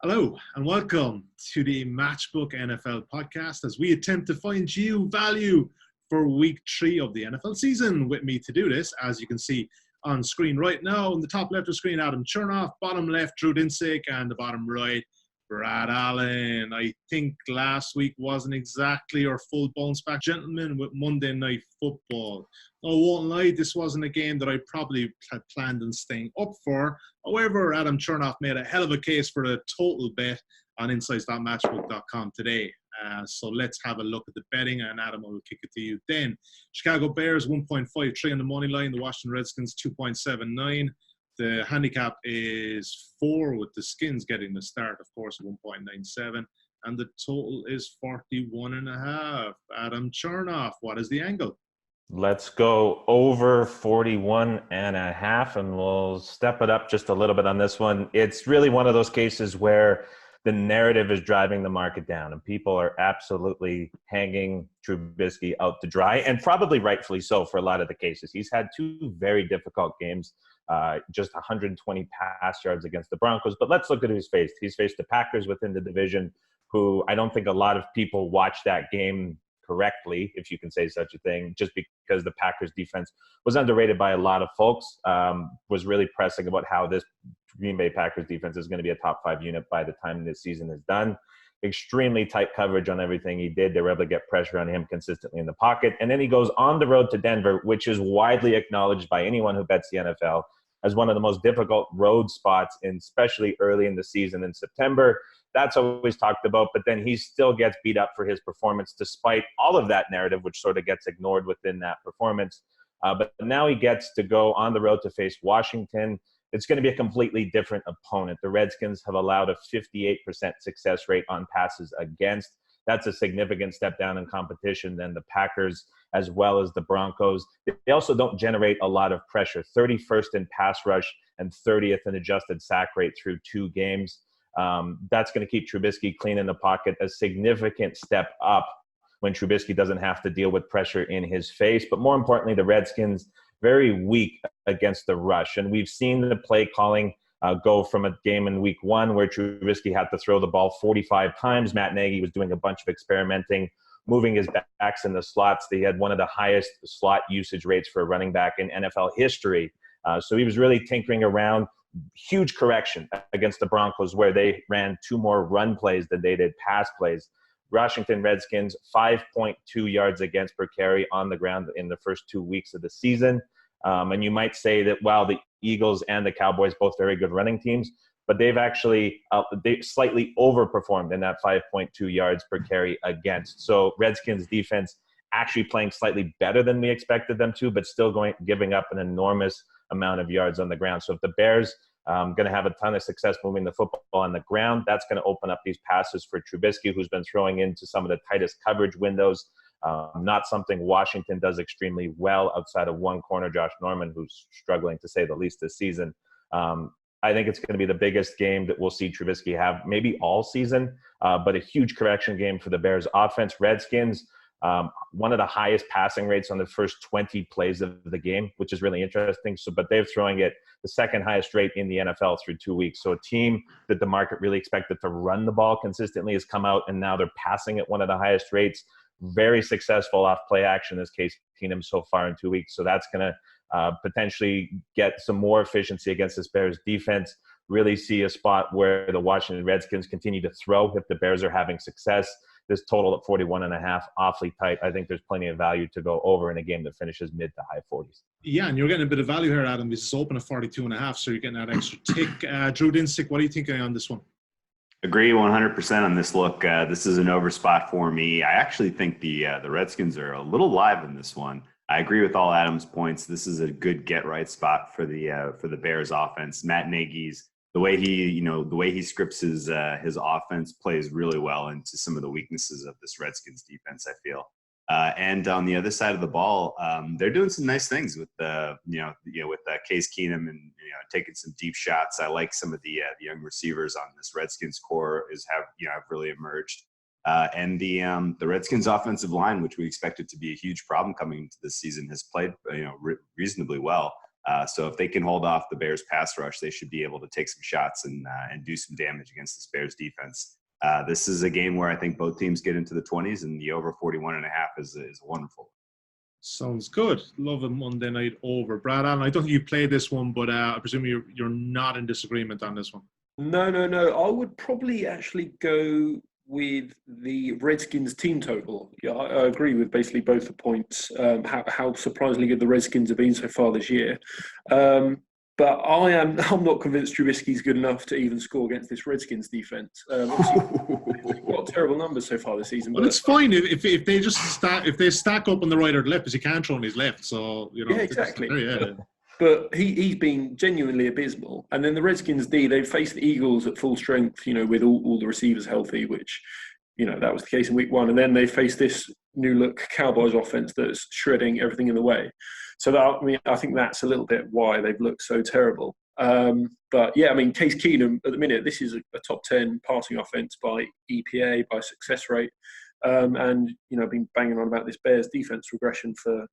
Hello and welcome to the Matchbook NFL podcast as we attempt to find you value for week 3 of the NFL season. With me to do this, as you can see on screen right now, in the top left of the screen, Adam Chernoff, bottom left, Drew Dinsick, and the bottom right, Brad Allen. I think last week wasn't exactly our full bounce back, gentlemen, with Monday Night Football. I won't lie, this wasn't a game that I probably had planned on staying up for. However, Adam Chernoff made a hell of a case for a total bet on insights.matchbook.com today. So let's have a look at the betting, and Adam, I will kick it to you then. Chicago Bears 1.53 on the money line. The Washington Redskins 2.79. The handicap is 4 with the Skins getting the start, of course, 1.97. And the total is 41.5. Adam Chernoff, what is the angle? Let's go over 41.5, and we'll step it up just a little bit on this one. It's really one of those cases where the narrative is driving the market down, and people are absolutely hanging Trubisky out to dry, and probably rightfully so for a lot of the cases. He's had 2 very difficult games, just 120 pass yards against the Broncos. But let's look at who he's faced. He's faced the Packers within the division, who I don't think a lot of people watched that game correctly, if you can say such a thing, just because the Packers defense was underrated by a lot of folks, was really pressing about how this Green Bay Packers defense is going to be a top 5 unit by the time this season is done. Extremely tight coverage on everything he did. They were able to get pressure on him consistently in the pocket. And then he goes on the road to Denver, which is widely acknowledged by anyone who bets the NFL as one of the most difficult road spots, especially early in the season in September. That's always talked about, but then he still gets beat up for his performance despite all of that narrative, which sort of gets ignored within that performance. But now he gets to go on the road to face Washington. It's going to be a completely different opponent. The Redskins have allowed a 58% success rate on passes against. That's a significant step down in competition than the Packers as well as the Broncos. They also don't generate a lot of pressure. 31st in pass rush and 30th in adjusted sack rate through 2 games. That's going to keep Trubisky clean in the pocket, a significant step up when Trubisky doesn't have to deal with pressure in his face. But more importantly, the Redskins very weak against the rush. And we've seen the play calling go from a game in week 1 where Trubisky had to throw the ball 45 times. Matt Nagy was doing a bunch of experimenting, moving his backs in the slots. They had one of the highest slot usage rates for a running back in NFL history. So he was really tinkering around. Huge correction against the Broncos where they ran 2 more run plays than they did pass plays. Washington Redskins, 5.2 yards against per carry on the ground in the first 2 weeks of the season. And you might say that while the Eagles and the Cowboys, both very good running teams, but they've actually they slightly overperformed in that 5.2 yards per carry against. So Redskins defense actually playing slightly better than we expected them to, but still giving up an enormous amount of yards on the ground. So if the Bears going to have a ton of success moving the football on the ground, that's going to open up these passes for Trubisky, who's been throwing into some of the tightest coverage windows. Not something Washington does extremely well outside of one corner, Josh Norman, who's struggling to say the least this season. I think it's going to be the biggest game that we'll see Trubisky have maybe all season, but a huge correction game for the Bears offense. Redskins, one of the highest passing rates on the first 20 plays of the game, which is really interesting. But they're throwing it the second highest rate in the NFL through 2 weeks. So a team that the market really expected to run the ball consistently has come out, and now they're passing at one of the highest rates. Very successful off play action as Case Keenum so far in 2 weeks. So that's going to potentially get some more efficiency against this Bears defense. Really see a spot where the Washington Redskins continue to throw if the Bears are having success. This total at 41.5, awfully tight. I think there's plenty of value to go over in a game that finishes mid to high 40s. Yeah, and you're getting a bit of value here, Adam. This is open at 42.5, so you're getting that extra tick. Drew Dinsick, what are you thinking on this one? Agree 100% on this look. This is an over spot for me. I actually think the Redskins are a little live in this one. I agree with all Adam's points. This is a good get right spot for the Bears offense. Matt Nagy's the way he scripts his offense plays really well into some of the weaknesses of this Redskins defense, I feel. And on the other side of the ball, they're doing some nice things with with Case Keenum and taking some deep shots. I like some of the young receivers on this Redskins core have really emerged. And the Redskins offensive line, which we expected to be a huge problem coming into this season, has played reasonably well. So if they can hold off the Bears pass rush, they should be able to take some shots and do some damage against this Bears defense. This is a game where I think both teams get into the 20s, and the over 41.5 is wonderful. Sounds good. Love a Monday night over. Brad Allen, I don't think you played this one, but I presume you're not in disagreement on this one. No. I would probably actually go with the Redskins team total. Yeah, I agree with basically both the points. How surprisingly good the Redskins have been so far this year. But I'm not convinced Trubisky's good enough to even score against this Redskins defense. They've got terrible numbers so far this season. Well, it's fine if they just stack up on the right or the left, because he can't throw on his left. So yeah, exactly. But he's been genuinely abysmal. And then the Redskins D, they've faced the Eagles at full strength, with all the receivers healthy, which, that was the case in week 1. And then they faced this new look Cowboys offense that's shredding everything in the way. So I think that's a little bit why they've looked so terrible. But yeah, Case Keenum at the minute, this is a top 10 passing offense by EPA, by success rate. And, I've been banging on about this Bears defense regression for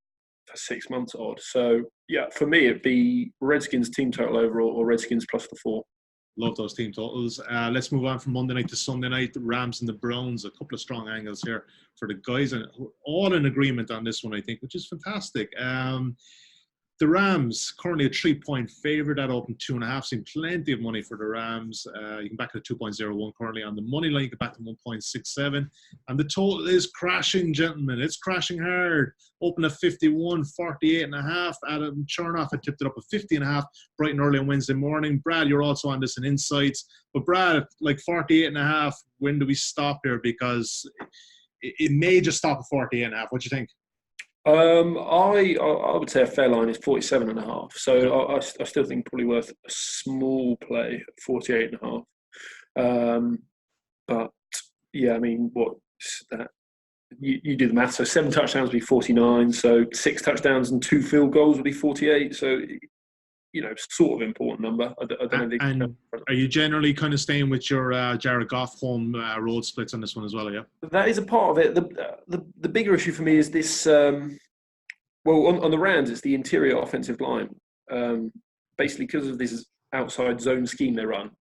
6 months odd. So yeah, for me, it'd be Redskins team total overall or Redskins plus the 4. Love those team totals. Let's move on from Monday night to Sunday night. The Rams and the Browns, a couple of strong angles here for the guys, and all in agreement on this one, I think, which is fantastic. The Rams, currently a 3-point favorite at open 2.5. Seen plenty of money for the Rams. You can back it at 2.01 currently on the money line. You can back to 1.67. And the total is crashing, gentlemen. It's crashing hard. Open at 51, 48.5. Adam Chernoff had tipped it up at 50.5 bright and early on Wednesday morning. Brad, you're also on this in Insights. But Brad, like 48.5, when do we stop here? Because it may just stop at 48.5. What do you think? I would say a fair line is 47.5. So I still think probably worth a small play at 48.5. But yeah, what's that? You do the math. So 7 touchdowns would be 49. So 6 touchdowns and 2 field goals would be 48. So sort of important number. I don't think. And are you generally kind of staying with your Jared Goff home road splits on this one as well? Yeah, that is a part of it. The bigger issue for me is this. On the Rams, it's the interior offensive line. Basically, because of this outside zone scheme they run,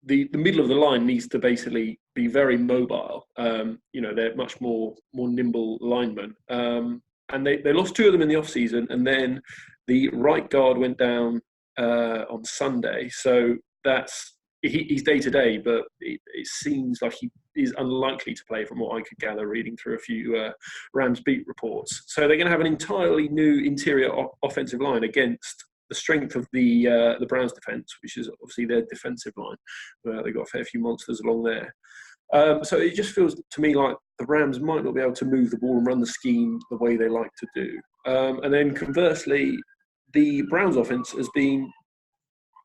the middle of the line needs to basically be very mobile. They're much more nimble linemen. And they lost 2 of them in the offseason, and then the right guard went down on Sunday. So he's day-to-day, but it seems like he is unlikely to play from what I could gather reading through a few Rams beat reports. So they're going to have an entirely new interior offensive line against the strength of the Browns defense, which is obviously their defensive line. They've got a fair few monsters along there. So it just feels to me like the Rams might not be able to move the ball and run the scheme the way they like to do. And then conversely, the Browns offense has been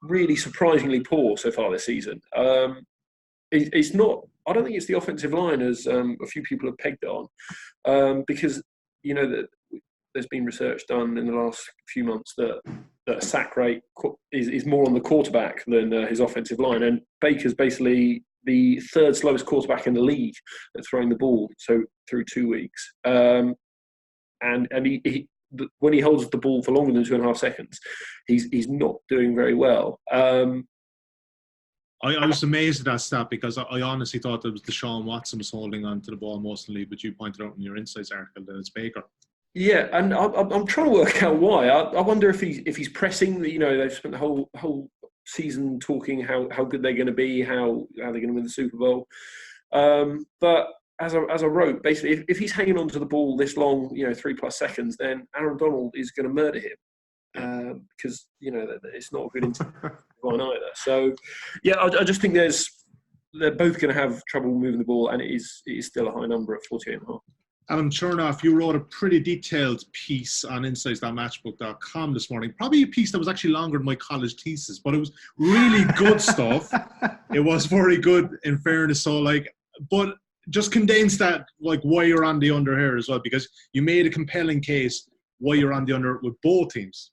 really surprisingly poor so far this season. It's not. I don't think it's the offensive line, as a few people have pegged it on, because there's been research done in the last few months that a sack rate is more on the quarterback than his offensive line, and Baker's basically the 3rd slowest quarterback in the league at throwing the ball. So through 2 weeks, and he when he holds the ball for longer than 2.5 seconds, he's not doing very well. I was amazed at that stat because I honestly thought it was Deshaun Watson was holding on to the ball most in the league, but you pointed out in your Insights article that it's Baker. Yeah, and I'm trying to work out why. I wonder if he's pressing. They've spent the whole season talking how good they're going to be, how they're going to win the Super Bowl. But as I wrote, basically, if he's hanging on to the ball this long, 3+ seconds, then Aaron Donald is going to murder him because it's not a good line either. So, yeah, I just think they're both going to have trouble moving the ball, and it is still a high number at 48.5. Adam Chernoff, you wrote a pretty detailed piece on insights.matchbook.com this morning. Probably a piece that was actually longer than my college thesis, but it was really good stuff. It was very good, in fairness. So, but just condense that, why you're on the under here as well, because you made a compelling case why you're on the under with both teams.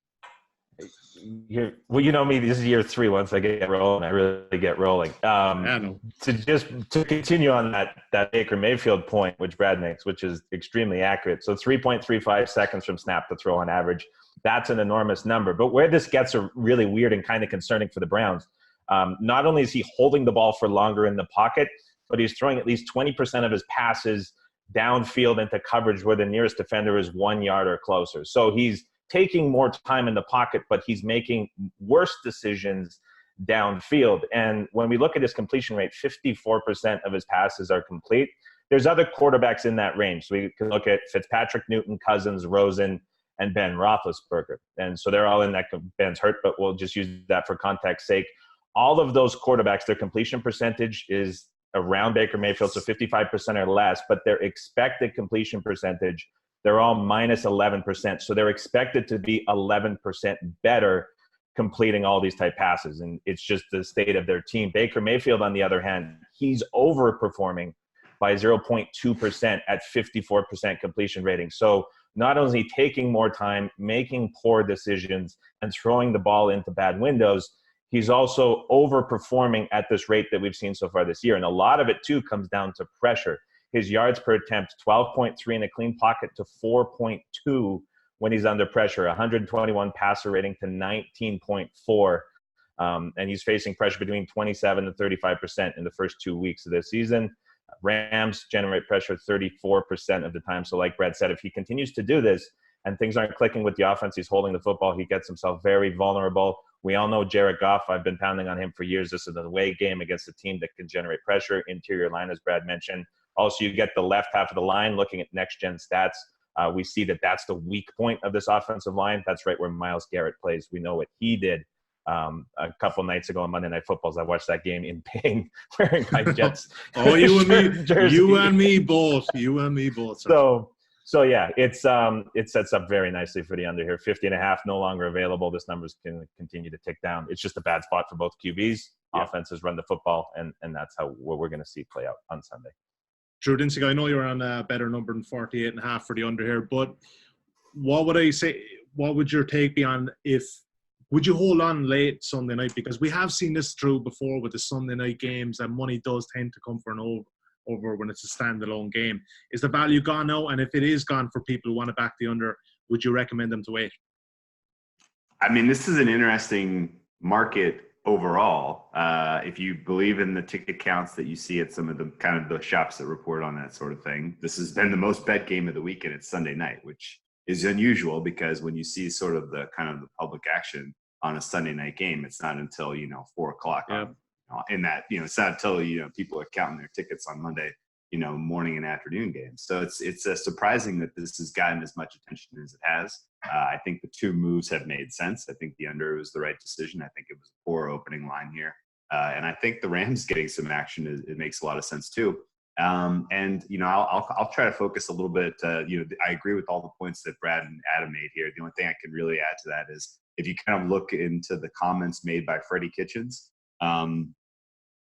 Well, you know me, this is year 3. Once I get rolling, I really get rolling. To continue on that Baker Mayfield point, which Brad makes, which is extremely accurate. So 3.35 seconds from snap to throw on average. That's an enormous number. But where this gets really weird and kind of concerning for the Browns, not only is he holding the ball for longer in the pocket, but he's throwing at least 20% of his passes downfield into coverage where the nearest defender is 1 yard or closer. So he's taking more time in the pocket, but he's making worse decisions downfield. And when we look at his completion rate, 54% of his passes are complete. There's other quarterbacks in that range. So we can look at Fitzpatrick, Newton, Cousins, Rosen, and Ben Roethlisberger. And so they're all in that. Ben's hurt, but we'll just use that for context's sake. All of those quarterbacks, their completion percentage is around Baker Mayfield, so 55% or less, but their expected completion percentage, they're all minus 11%. So they're expected to be 11% better completing all these type passes. And it's just the state of their team. Baker Mayfield, on the other hand, he's overperforming by 0.2% at 54% completion rating. So not only is he taking more time, making poor decisions, and throwing the ball into bad windows, he's also overperforming at this rate that we've seen so far this year. And a lot of it, too, comes down to pressure. His yards per attempt, 12.3 in a clean pocket to 4.2 when he's under pressure, 121 passer rating to 19.4. And he's facing pressure between 27 and 35% in the first 2 weeks of this season. Rams generate pressure 34% of the time. So like Brad said, if he continues to do this and things aren't clicking with the offense, he's holding the football, he gets himself very vulnerable. We all know Jared Goff. I've been pounding on him for years. This is an away game against a team that can generate pressure. Interior line, as Brad mentioned. Also, you get the left half of the line. Looking at next-gen stats, we see that that's the weak point of this offensive line. That's right where Myles Garrett plays. We know what he did a couple nights ago on Monday Night Football. I watched that game in pain, wearing my Jets. You and me, jersey. you and me both. You and me both. So yeah, it sets up very nicely for the under here. 50.5 no longer available. This number's going to continue to tick down. It's just a bad spot for both QBs. Offenses run the football, and that's what we're going to see play out on Sunday. Drew Dinsick, I know you're on a better number than 48.5 for the under here, but what would I say? What would your take be on would you hold on late Sunday night? Because we have seen this through before with the Sunday night games, and money does tend to come for an over when it's a standalone game. Is the value gone now? And if it is gone for people who want to back the under, would you recommend them to wait? I mean, this is an interesting market overall. If you believe in the ticket counts that you see at some of the kind of the shops that report on that sort of thing, this has been the most bet game of the weekend. It's Sunday night, which is unusual because when you see sort of the kind of the public action on a Sunday night game, it's not until 4 o'clock. Yeah. In that, it's not until people are counting their tickets on Monday, morning and afternoon games. So it's surprising that this has gotten as much attention as it has. I think the two moves have made sense. I think the under was the right decision. I think it was a poor opening line here, and I think the Rams getting some action it makes a lot of sense too. And I'll try to focus a little bit. I agree with all the points that Brad and Adam made here. The only thing I can really add to that is if you kind of look into the comments made by Freddie Kitchens.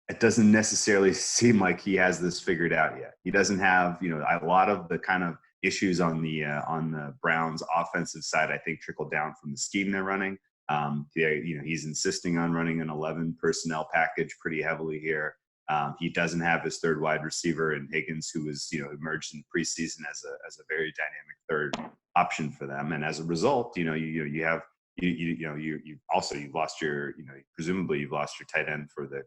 It doesn't necessarily seem like he has this figured out yet. He doesn't have, a lot of the kind of issues on the Browns offensive side, I think trickle down from the scheme they're running. He's insisting on running an 11 personnel package pretty heavily here. He doesn't have his third wide receiver in Higgins, who was, emerged in preseason as a very dynamic third option for them. And as a result, you've lost your, presumably you've lost your tight end for the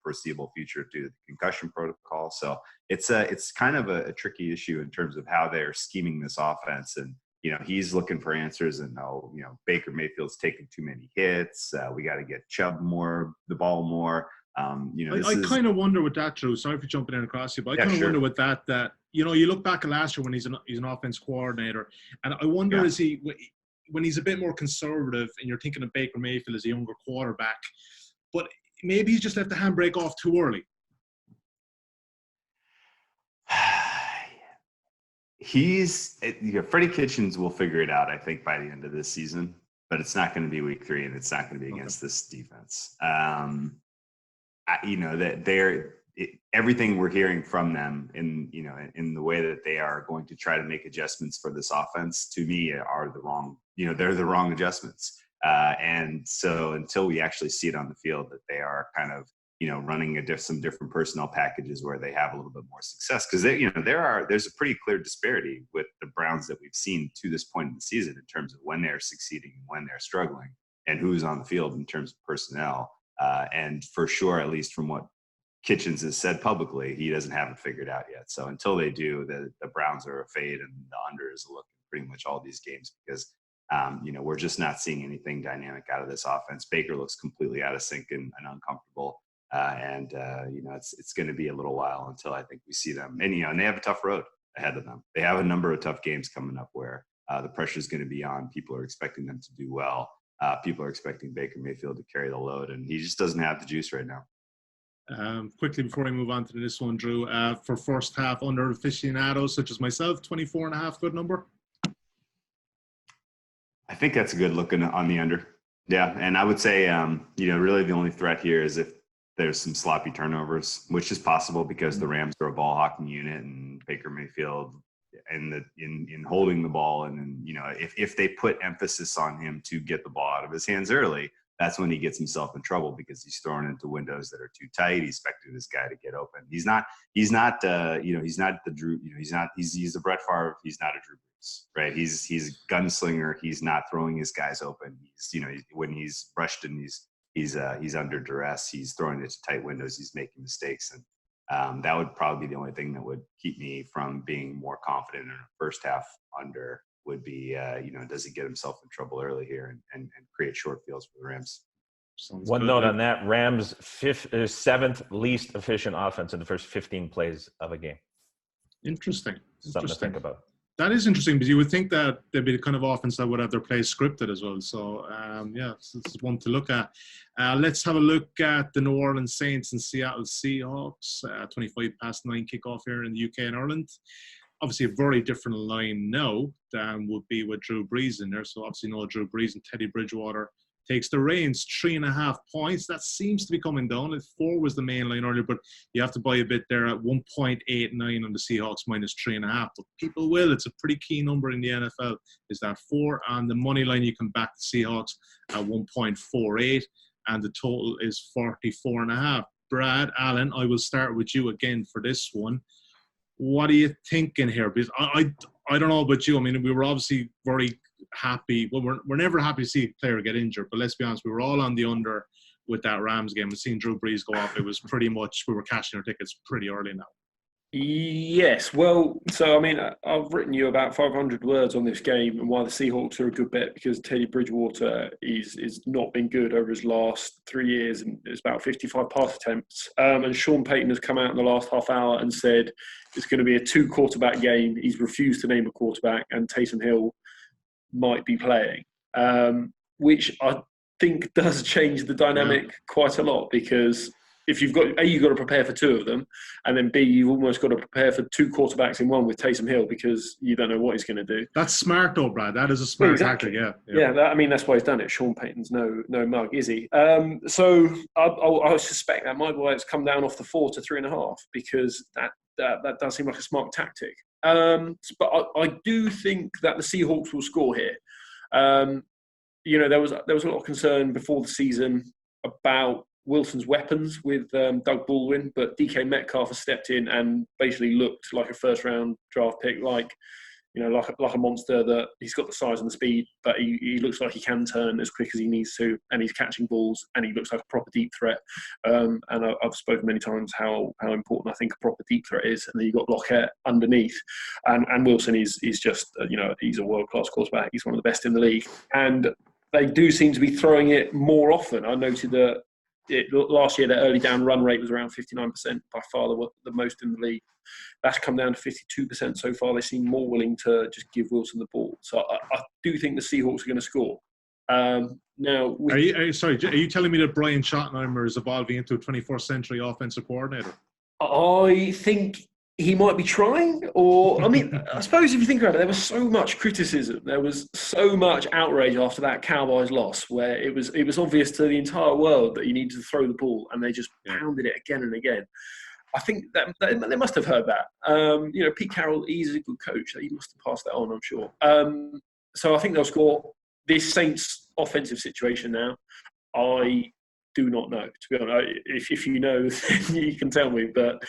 foreseeable future due to the concussion protocol. So it's kind of a tricky issue in terms of how they're scheming this offense. And, he's looking for answers and, Baker Mayfield's taking too many hits. We got to get Chubb the ball more. I kind of wonder with that, Drew. Sorry for jumping in across you, but I kind of wonder with that, you look back at last year when he's an offense coordinator, and I wonder is he, when he's a bit more conservative and you're thinking of Baker Mayfield as a younger quarterback, but maybe he's just left the handbrake off too early. Freddie Kitchens will figure it out, I think, by the end of this season, but it's not going to be week 3 and it's not going to be against this defense. That everything we're hearing from them in the way that they are going to try to make adjustments for this offense, to me, are the wrong, they're the wrong adjustments. And so until we actually see it on the field that they are kind of running some different personnel packages where they have a little bit more success. Because there's a pretty clear disparity with the Browns that we've seen to this point in the season in terms of when they're succeeding and when they're struggling, and who's on the field in terms of personnel. And for sure, at least from what Kitchens has said publicly, he doesn't have it figured out yet. So until they do, the Browns are a fade, and the under is a look in pretty much all these games because we're just not seeing anything dynamic out of this offense. Baker looks completely out of sync and uncomfortable. It's going to be a little while until I think we see them. And they have a tough road ahead of them. They have a number of tough games coming up where the pressure is going to be on. People are expecting them to do well. People are expecting Baker Mayfield to carry the load, and he just doesn't have the juice right now. Quickly before I move on to this one, Drew, for first half under aficionados such as myself, 24.5, good number? I think that's a good look on the under. Yeah, and I would say, really the only threat here is if there's some sloppy turnovers, which is possible because the Rams are a ball hawking unit, and Baker Mayfield in holding the ball, and if they put emphasis on him to get the ball out of his hands early, that's when he gets himself in trouble because he's thrown into windows that are too tight. He's expecting this guy to get open. He's not the Drew. He's a Brett Favre. He's not a Drew Brees, right? He's a gunslinger. He's not throwing his guys open. When he's rushed and he's under duress, he's throwing into tight windows. He's making mistakes, and that would probably be the only thing that would keep me from being more confident in a first half under. Would be, does he get himself in trouble early here and create short fields for the Rams? One note on that: Rams' seventh least efficient offense in the first 15 plays of a game. Interesting. Something to think about. That is interesting because you would think that there'd be the kind of offense that would have their plays scripted as well. So, it's one to look at. Let's have a look at the New Orleans Saints and Seattle Seahawks. 25 past 9 kickoff here in the UK and Ireland. Obviously, a very different line now than would be with Drew Brees in there. So, obviously, no Drew Brees, and Teddy Bridgewater takes the reins. 3.5 points. That seems to be coming down. 4 was the main line earlier, but you have to buy a bit there at 1.89 on the Seahawks minus 3.5. But people will. It's a pretty key number in the NFL. Is that 4? On the money line, you can back the Seahawks at 1.48, and the total is 44.5. Brad, Allen, I will start with you again for this one. What are you thinking here? Because I don't know about you. I mean, we were obviously very happy. Well, we're never happy to see a player get injured, but let's be honest, we were all on the under with that Rams game. We've seen Drew Brees go off. It was pretty much, we were cashing our tickets pretty early now. Yes, well, so I mean, I've written you about 500 words on this game and why the Seahawks are a good bet, because Teddy Bridgewater is not been good over his last 3 years, and it's about 55 pass attempts. And Sean Payton has come out in the last half hour and said it's going to be a 2-quarterback game. He's refused to name a quarterback, and Taysom Hill might be playing, which I think does change the dynamic quite a lot, because if you've got A, you've got to prepare for 2 of them, and then B, you've almost got to prepare for 2 quarterbacks in one with Taysom Hill, because you don't know what he's going to do. That's smart though, Brad. That is a smart tactic. Yeah. That's why he's done it. Sean Payton's no mug, is he? So I suspect that might be why it's come down off the 4 to 3.5, because that does seem like a smart tactic. But I do think that the Seahawks will score here. There was a lot of concern before the season about Wilson's weapons with Doug Baldwin, but DK Metcalf has stepped in and basically looked like a first-round draft pick, like a monster. That he's got the size and the speed, but he looks like he can turn as quick as he needs to, and he's catching balls, and he looks like a proper deep threat. And I've spoken many times how important I think a proper deep threat is, and then you've got Lockett underneath, and Wilson is just he's a world-class quarterback. He's one of the best in the league, and they do seem to be throwing it more often. I noted that last year, their early down run rate was around 59%, by far the most in the league. That's come down to 52% so far. They seem more willing to just give Wilson the ball. So I do think the Seahawks are going to score. Now, are you telling me that Brian Schottenheimer is evolving into a 21st century offensive coordinator? I think he might be trying, or I suppose if you think about it, there was so much criticism, there was so much outrage after that Cowboys loss, where it was obvious to the entire world that you needed to throw the ball, and they just pounded it again and again. I think that they must have heard that. Pete Carroll, he's a good coach, he must have passed that on, I'm sure. So I think they'll score. This Saints offensive situation now, I do not know, to be honest. If you know, then you can tell me. But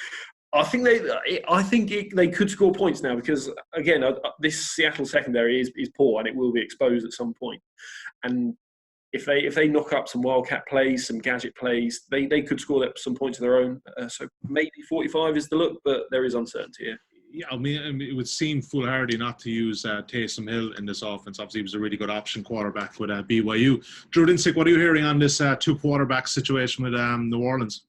I think they could score points now because, again, this Seattle secondary is poor and it will be exposed at some point. And if they knock up some wildcat plays, some gadget plays, they could score some points of their own. So maybe 45 is the look, but there is uncertainty here. Yeah, I mean, it would seem foolhardy not to use Taysom Hill in this offense. Obviously, he was a really good option quarterback with BYU. Drew Dinsick, what are you hearing on this two quarterback situation with New Orleans?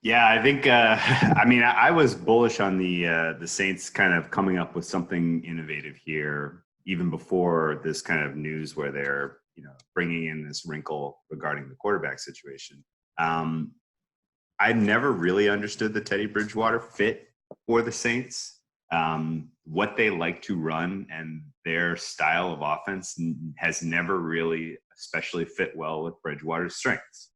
Yeah, I think. I was bullish on the Saints kind of coming up with something innovative here, even before this kind of news where they're bringing in this wrinkle regarding the quarterback situation. I never really understood the Teddy Bridgewater fit for the Saints. What they like to run and their style of offense has never really especially fit well with Bridgewater's strengths.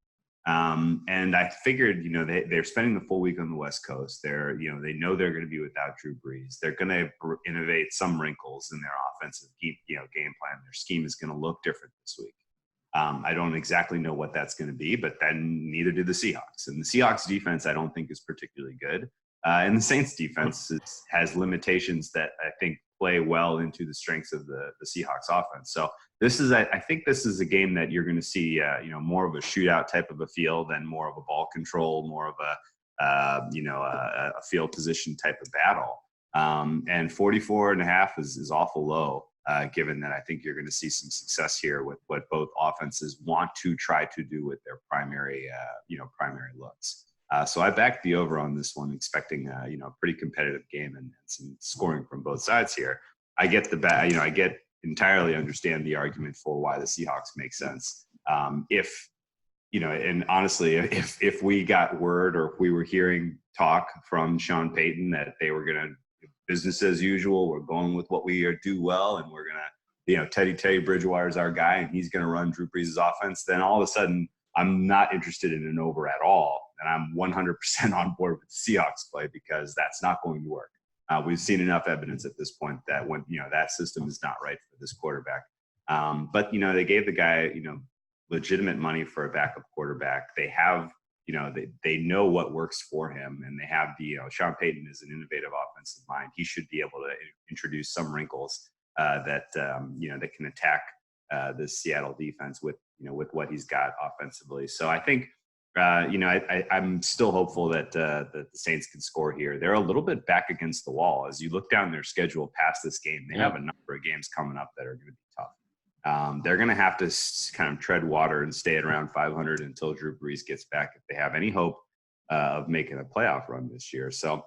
And I figured, they're spending the full week on the West Coast. They know they're going to be without Drew Brees. They're going to innovate some wrinkles in their offensive game plan. Their scheme is going to look different this week. I don't exactly know what that's going to be, but then neither do the Seahawks. And the Seahawks defense, I don't think, is particularly good. And the Saints defense has limitations that I think play well into the strengths of the Seahawks offense. So I think this is a game that you're going to see, more of a shootout type of a feel than more of a ball control, more of a field position type of battle. And 44.5 is awful low, given that I think you're going to see some success here with what both offenses want to try to do with their primary looks. So I backed the over on this one, expecting a pretty competitive game and some scoring from both sides here. I get entirely understand the argument for why the Seahawks make sense. And honestly, if we got word or if we were hearing talk from Sean Payton that they were going to business as usual, we're going with what we do well, and we're going to, Teddy Bridgewater is our guy, and he's going to run Drew Brees' offense, then all of a sudden I'm not interested in an over at all. And I'm 100% on board with the Seahawks play because that's not going to work. We've seen enough evidence at this point that when that system is not right for this quarterback. But they gave the guy legitimate money for a backup quarterback. They have they know what works for him, and they have Sean Payton is an innovative offensive mind. He should be able to introduce some wrinkles that can attack the Seattle defense with what he's got offensively. So I think. I'm still hopeful that the Saints can score here. They're a little bit back against the wall. As you look down their schedule past this game, they have a number of games coming up that are going to be tough. They're going to have to kind of tread water and stay at around 500 until Drew Brees gets back if they have any hope of making a playoff run this year. So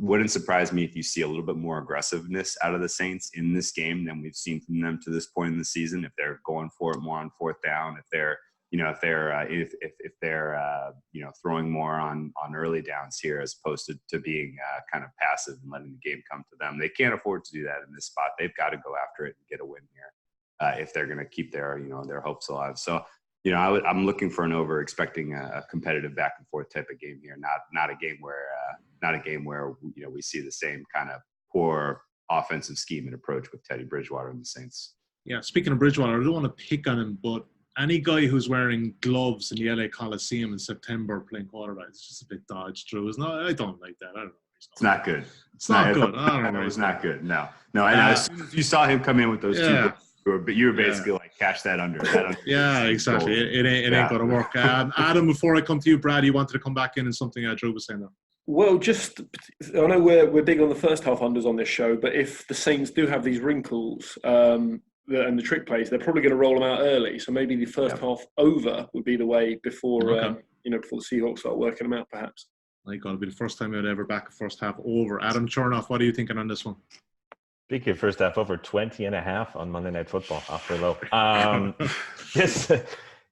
wouldn't surprise me if you see a little bit more aggressiveness out of the Saints in this game than we've seen from them to this point in the season. If they're going for it more on fourth down, if they're throwing more on early downs here as opposed to being kind of passive and letting the game come to them. They can't afford to do that in this spot. They've got to go after it and get a win here if they're going to keep their hopes alive. So, I'm looking for an over, expecting a competitive back and forth type of game here. Not a game where we see the same kind of poor offensive scheme and approach with Teddy Bridgewater and the Saints. Yeah, speaking of Bridgewater, I don't want to pick on him, but any guy who's wearing gloves in the LA Coliseum in September playing quarterback, it's just a bit dodge, Drew. I don't like that. I don't know. It's not good. It's not good. I don't know. It was not good. No. And as soon as you saw him come in with those two, but you were basically like, cash that under. Yeah, exactly. It ain't going to work. Adam, before I come to you, Brad, you wanted to come back in and something Drew was saying there. Well, I know we're big on the first half unders on this show, but if the Saints do have these wrinkles, and the trick plays, they're probably going to roll them out early. So maybe the first half over would be the way before before the Seahawks start working them out, perhaps. I think it'll be the first time I'd ever back a first half over. Adam Chernoff, what are you thinking on this one? Speaking of first half over, 20.5 on Monday Night Football, off for low.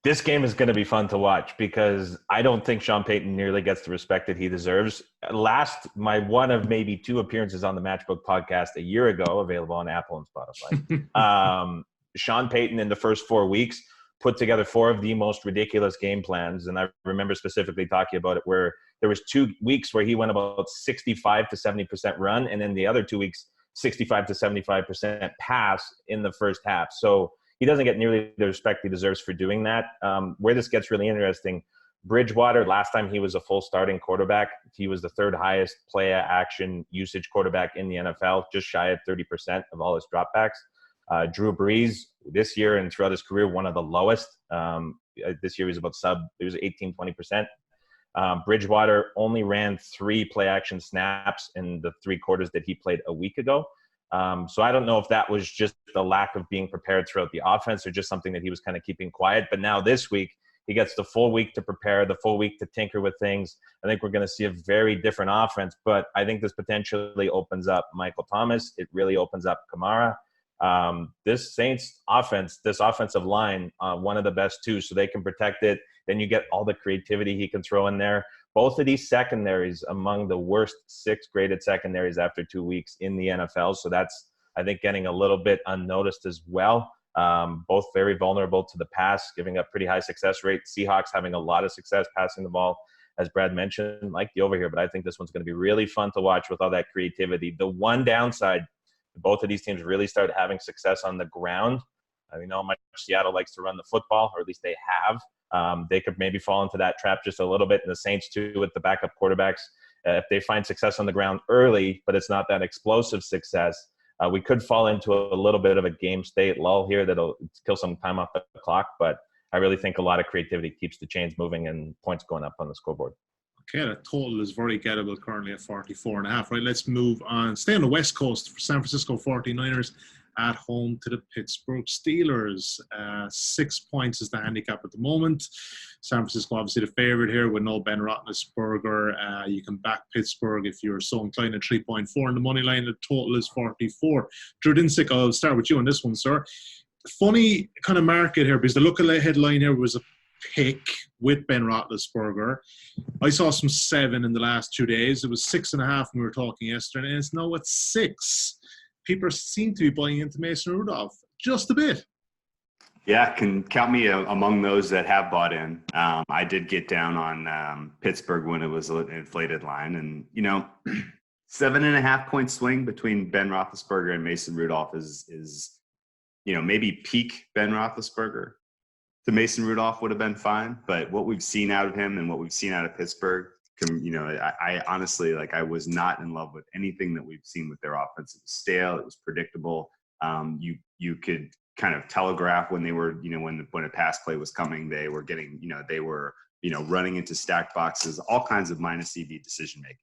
This game is going to be fun to watch because I don't think Sean Payton nearly gets the respect that he deserves. My one of maybe two appearances on the Matchbook podcast a year ago, available on Apple and Spotify. Sean Payton in the first 4 weeks put together 4 of the most ridiculous game plans. And I remember specifically talking about it where there was 2 weeks where he went about 65 to 70% run. And then the other 2 weeks, 65 to 75% pass in the first half. So he doesn't get nearly the respect he deserves for doing that. Where this gets really interesting, Bridgewater, last time he was a full starting quarterback, he was the third highest play action usage quarterback in the NFL, just shy of 30% of all his dropbacks. Drew Brees, this year and throughout his career, one of the lowest. This year he was 18, 20%. Bridgewater only ran 3 play action snaps in the 3 quarters that he played a week ago. So I don't know if that was just the lack of being prepared throughout the offense or just something that he was kind of keeping quiet. But now this week, he gets the full week to prepare, the full week to tinker with things. I think we're going to see a very different offense, but I think this potentially opens up Michael Thomas. It really opens up Kamara. This Saints offense, this offensive line, one of the best too, so they can protect it. Then you get all the creativity he can throw in there. Both of these secondaries among the worst 6 graded secondaries after 2 weeks in the NFL. So that's, I think, getting a little bit unnoticed as well. Both very vulnerable to the pass, giving up pretty high success rate. Seahawks having a lot of success passing the ball, as Brad mentioned, like the over here. But I think this one's going to be really fun to watch with all that creativity. The one downside, both of these teams really started having success on the ground. We know how much Seattle likes to run the football, or at least they have. They could maybe fall into that trap just a little bit. And the Saints, too, with the backup quarterbacks, if they find success on the ground early, but it's not that explosive success, we could fall into a little bit of a game state lull here that'll kill some time off the clock. But I really think a lot of creativity keeps the chains moving and points going up on the scoreboard. Okay, the total is very gettable currently at 44.5. Right, let's move on. Stay on the West Coast for San Francisco 49ers at home to the Pittsburgh Steelers. 6 points is the handicap at the moment. San Francisco obviously the favorite here with no Ben Roethlisberger. You can back Pittsburgh if you're so inclined at 3.4 in the money line. The total is 44. Drew Dinsick, I'll start with you on this one, sir. Funny kind of market here because the look-ahead line here was a pick with Ben Roethlisberger. I saw some 7 in the last 2 days. It was 6.5 when we were talking yesterday, and it's now at 6. People seem to be buying into Mason Rudolph just a bit. Yeah, can count me among those that have bought in. I did get down on Pittsburgh when it was an inflated line, and 7.5 point swing between Ben Roethlisberger and Mason Rudolph is maybe peak Ben Roethlisberger to Mason Rudolph would have been fine, but what we've seen out of him and what we've seen out of Pittsburgh, I honestly, I was not in love with anything that we've seen with their offense. It was stale. It was predictable. You could kind of telegraph when they were, when a pass play was coming, they were getting, running into stacked boxes, all kinds of minus EV decision making.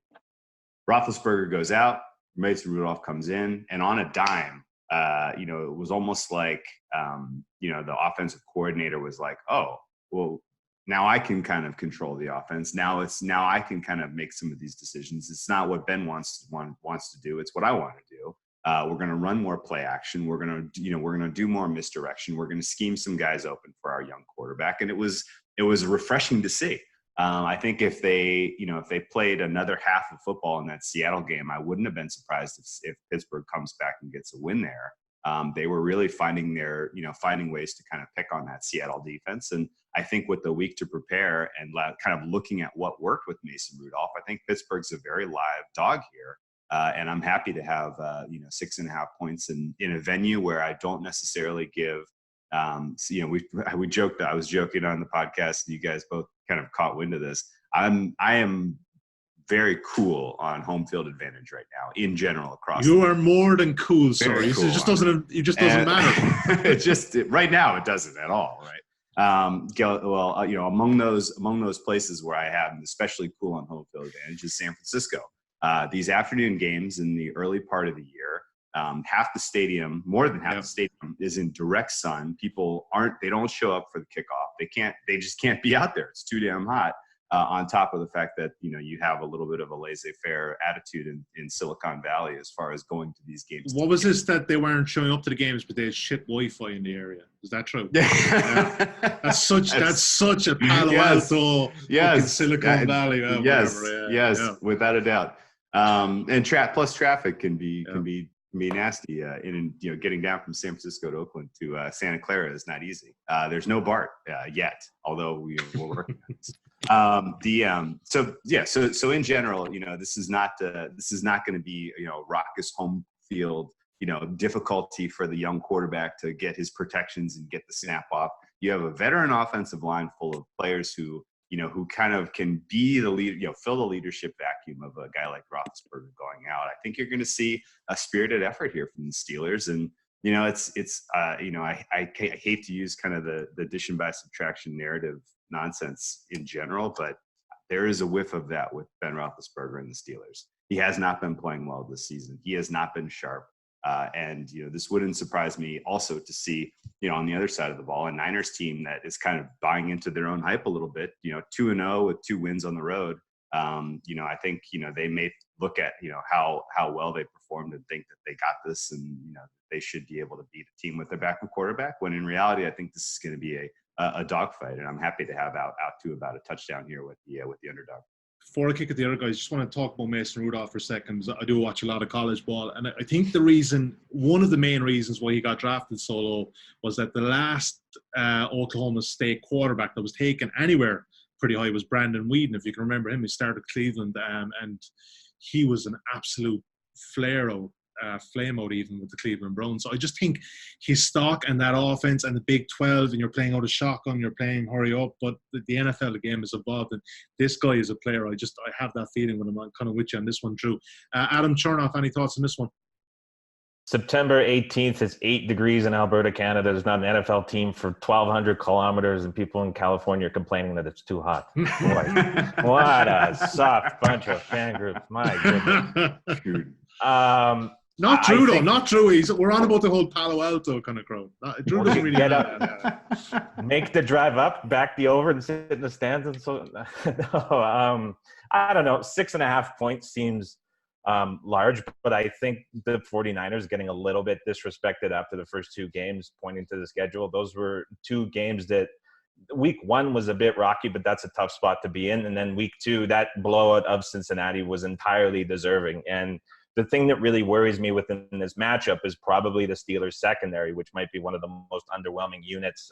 Roethlisberger goes out, Mason Rudolph comes in, and on a dime, it was almost like, the offensive coordinator was like, oh, well, now I can kind of control the offense. Now I can kind of make some of these decisions. It's not what Ben wants to do. It's what I want to do. We're going to run more play action. We're going to do more misdirection. We're going to scheme some guys open for our young quarterback. And it was refreshing to see. I think if they played another half of football in that Seattle game, I wouldn't have been surprised if Pittsburgh comes back and gets a win there. They were really finding ways to kind of pick on that Seattle defense. And I think with the week to prepare and kind of looking at what worked with Mason Rudolph, I think Pittsburgh's a very live dog here. And I'm happy to have 6.5 points in a venue where I don't necessarily give. We joked. I was joking on the podcast. You guys both kind of caught wind of this. I am very cool on home field advantage right now in general across. You are more than cool, sorry. Cool, it just doesn't matter. Right now it doesn't at all, right? Among those places where I have especially cool on home field advantage is San Francisco. These afternoon games in the early part of the year, more than half the stadium is in direct sun. People don't show up for the kickoff. They just can't be out there. It's too damn hot. On top of the fact that, you have a little bit of a laissez-faire attitude in Silicon Valley as far as going to these games. What was this that they weren't showing up to the games, but they had shit Wi-Fi in the area? Is that true? Yeah. That's such a Palo Alto, Silicon Valley. Yes, without a doubt. And plus traffic can be nasty. Getting down from San Francisco to Oakland to Santa Clara is not easy. There's no BART yet, although we're working on this. So in general, this is not going to be raucous home field difficulty for the young quarterback to get his protections and get the snap off. You have a veteran offensive line full of players who kind of can be the lead, fill the leadership vacuum of a guy like Roethlisberger going out. I think you're going to see a spirited effort here from the Steelers. And, I hate to use kind of the addition by subtraction narrative nonsense in general, but there is a whiff of that with Ben Roethlisberger and the Steelers. He has not been playing well this season. He has not been sharp. And this wouldn't surprise me also to see, on the other side of the ball, a Niners team that is kind of buying into their own hype a little bit, 2-0 with 2 wins on the road. I think, they may look at, how well they performed and think that they got this and, they should be able to beat a team with their backup quarterback, when in reality, I think this is going to be a dogfight. And I'm happy to have out to about a touchdown here with the underdog. Before I kick at the other guys, I just want to talk about Mason Rudolph for a second. I do watch a lot of college ball, and I think one of the main reasons why he got drafted so low was that the last Oklahoma State quarterback that was taken anywhere pretty high was Brandon Weeden. If you can remember him, he started Cleveland, and he was an absolute flame out even with the Cleveland Browns. So I just think his stock and that offense and the Big 12, and you're playing out of shotgun, you're playing hurry up, but the NFL game has evolved, and this guy is a player. I have that feeling when I'm kind of with you on this one, Drew. Adam Chernoff, any thoughts on this one? September 18th, it's 8 degrees in Alberta, Canada. There's not an NFL team for 1,200 kilometers, and people in California are complaining that it's too hot. Boy, what a soft bunch of fan groups. My goodness. Not Drew, though. Not Drew. We're on about the whole Palo Alto kind of crowd. Drew doesn't really get up, make the drive up, back the over, and sit in the stands. And so, no, I don't know. 6.5 points seems large, but I think the 49ers getting a little bit disrespected after the first 2 games, pointing to the schedule. Those were 2 games that week 1 was a bit rocky, but that's a tough spot to be in. And then week 2, that blowout of Cincinnati was entirely deserving. And the thing that really worries me within this matchup is probably the Steelers secondary, which might be one of the most underwhelming units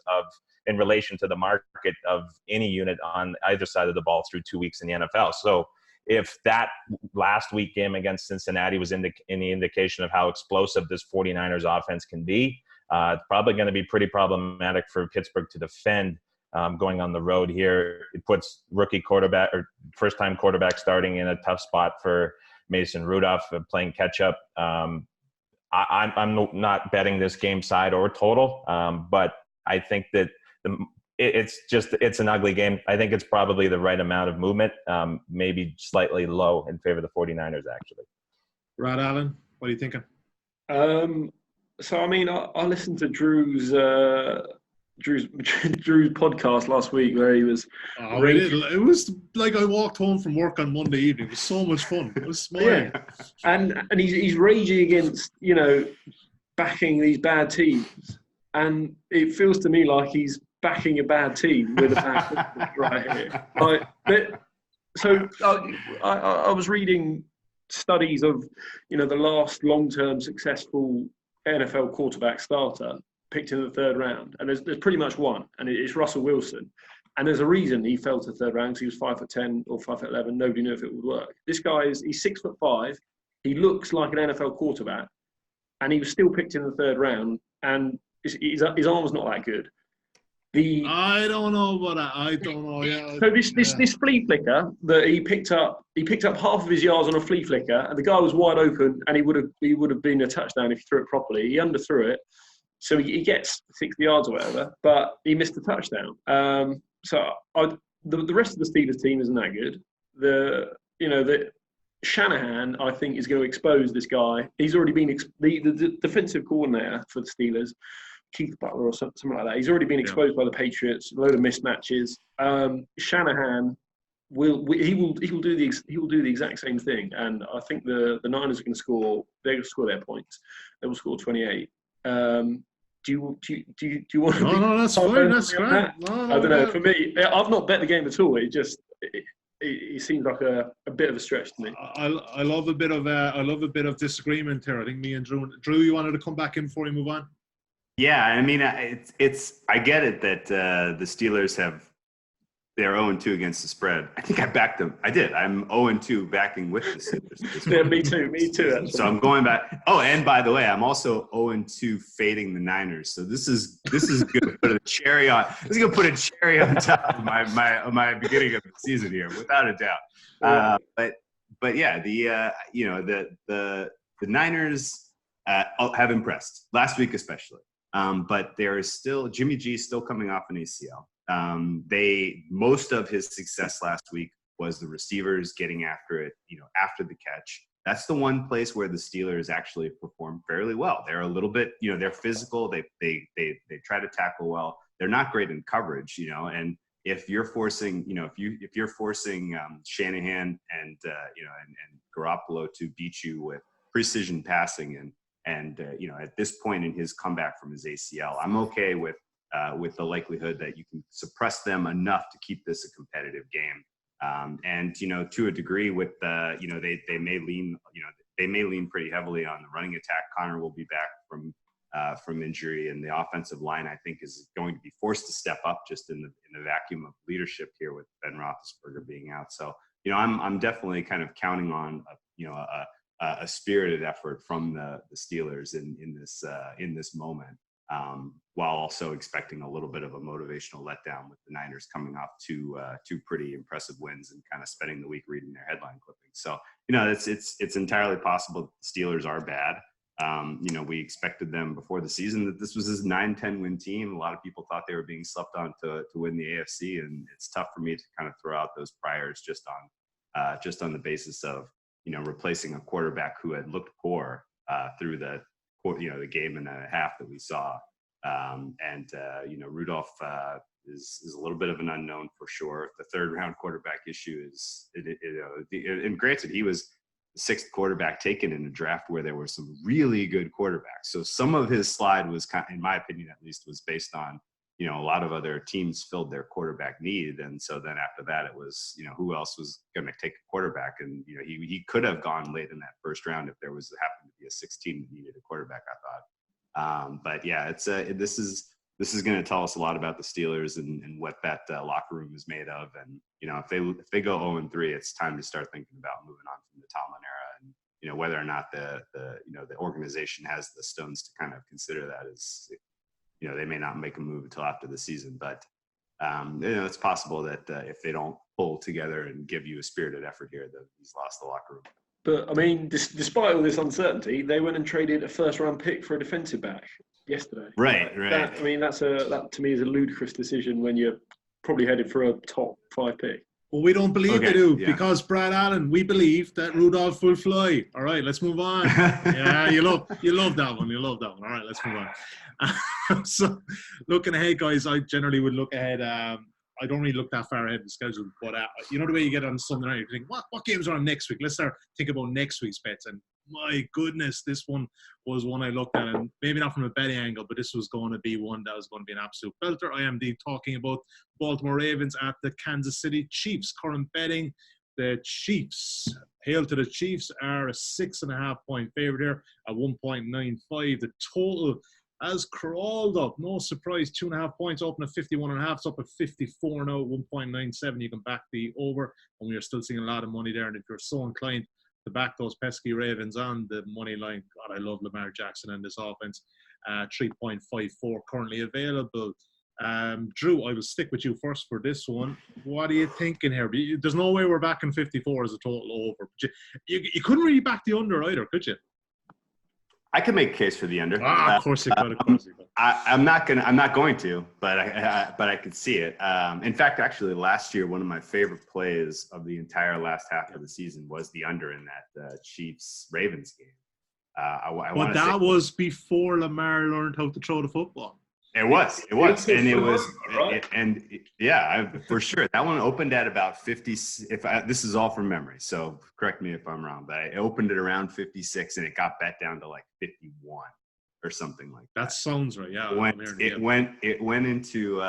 in relation to the market of any unit on either side of the ball through 2 weeks in the NFL. So if that last week game against Cincinnati was any indication of how explosive this 49ers offense can be, it's probably going to be pretty problematic for Pittsburgh to defend going on the road here. It puts rookie quarterback or first-time quarterback starting in a tough spot for Mason Rudolph playing catch-up. I'm not betting this game side or total, but I think that it's an ugly game. I think it's probably the right amount of movement, maybe slightly low in favor of the 49ers, actually. Rod Allen, what are you thinking? So, I mean, I listened to Drew's podcast last week where he was. It was like I walked home from work on Monday evening. It was so much fun. It was smiling. Yeah. And he's raging against backing these bad teams, and it feels to me like he's backing a bad team with a bad right here. So I was reading studies of the last long-term successful NFL quarterback starter picked in the 3rd round, and there's pretty much one, and it's Russell Wilson. And there's a reason he fell to 3rd round, because he was 5'10" or 5'11". Nobody knew if it would work. This guy he's 6'5". He looks like an NFL quarterback, and he was still picked in the 3rd round. And his arm's not that good. I don't know about that. I don't know. Yeah. So this flea flicker that he picked up half of his yards on a flea flicker, and the guy was wide open, and he would have been a touchdown if he threw it properly. He underthrew it. So he gets 60 yards or whatever, but he missed a touchdown. So the rest of the Steelers team isn't that good. The Shanahan, I think, is going to expose this guy. He's already been the defensive coordinator for the Steelers, Keith Butler or something like that. He's already been exposed by the Patriots. A load of mismatches. Shanahan will do the exact same thing, and I think the Niners are going to score. They're going to score their points. They will score 28. Do you want to? No, that's fine. That's great. I don't know. For me, I've not bet the game at all. It seems like a bit of a stretch to me. I love a bit of disagreement here. I think me and Drew, you wanted to come back in before we move on. Yeah, I mean, I get it that the Steelers they're 0-2 against the spread. I think I backed them. I did. I'm 0-2 backing with the Steelers. Yeah, me too. Actually. So I'm going back. Oh, and by the way, I'm also 0-2 fading the Niners. So this is going to put a cherry on. This is going to put a cherry on top of my beginning of the season here, without a doubt. But yeah, the Niners have impressed last week especially. But there is still Jimmy G still coming off an ACL. Most of his success last week was the receivers getting after it, after the catch. That's the one place where the Steelers actually perform fairly well. They're a little bit, they're physical. They try to tackle well. They're not great in coverage, and if you're forcing, if you're forcing Shanahan and Garoppolo to beat you with precision passing and at this point in his comeback from his ACL, I'm okay with the likelihood that you can suppress them enough to keep this a competitive game. And to a degree, with they may lean pretty heavily on the running attack. Connor will be back from injury, and the offensive line, I think, is going to be forced to step up just in the vacuum of leadership here with Ben Roethlisberger being out. So I'm definitely kind of counting on a spirited effort from the Steelers in this moment. While also expecting a little bit of a motivational letdown with the Niners coming off two pretty impressive wins and kind of spending the week reading their headline clippings. So, it's entirely possible that the Steelers are bad. We expected them before the season that this was this 9-10 win team. A lot of people thought they were being slept on to win the AFC, and it's tough for me to kind of throw out those priors just on the basis of, replacing a quarterback who had looked poor through the game and a half that we saw. Rudolph is a little bit of an unknown for sure. The third round quarterback issue is, and granted, he was the sixth quarterback taken in a draft where there were some really good quarterbacks. So some of his slide was in my opinion, at least, was based on, a lot of other teams filled their quarterback need. And so then after that, it was, who else was going to take a quarterback? And, he could have gone late in that first round if there happened to be a 16 that needed a quarterback, I thought. But yeah, this is going to tell us a lot about the Steelers and what that locker room is made of. And, if they go 0-3, it's time to start thinking about moving on from the Tomlin era, and, whether or not the organization has the stones to kind of consider that as, they may not make a move until after the season, but it's possible that if they don't pull together and give you a spirited effort here, that he's lost the locker room. But I mean, despite all this uncertainty, they went and traded a first-round pick for a defensive back yesterday. Right. That to me is a ludicrous decision when you're probably headed for a top 5 pick. Well, we don't believe they do, because Brad Allen, we believe that Rudolph will fly. All right, let's move on. Yeah, you love that one. You love that one. All right, let's move on. So, looking ahead, guys, I generally would look ahead. I don't really look that far ahead in the schedule, but the way you get on Sunday night, you think, what games are on next week? Let's start thinking about next week's bets. And my goodness, this one was one I looked at, and maybe not from a betting angle, but this was going to be one that was going to be an absolute belter. I am talking about Baltimore Ravens at the Kansas City Chiefs. Current betting, the Chiefs, hail to the Chiefs, are a 6.5 point favorite here at 1.95. The total has crawled up. No surprise, 2.5 points, open at 51.5. It's up at 54 now, 1.97. You can back the over, and we are still seeing a lot of money there. And if you're so inclined to back those pesky Ravens on the money line, God, I love Lamar Jackson and this offense. 3.54 currently available. Drew, I will stick with you first for this one. What are you thinking here? There's no way we're backing 54 as a total over. You couldn't really back the under either, could you? I could make a case for the under. Of course you could. I'm not going to, but I could see it. In fact, actually, last year, one of my favorite plays of the entire last half of the season was the under in that Chiefs-Ravens game. But that was before Lamar learned how to throw the football. It was, for sure. That one opened at about 50. This is all from memory, so correct me if I'm wrong, but I opened it around 56, and it got bet down to like 51 or something like that. That sounds right. Yeah. It went into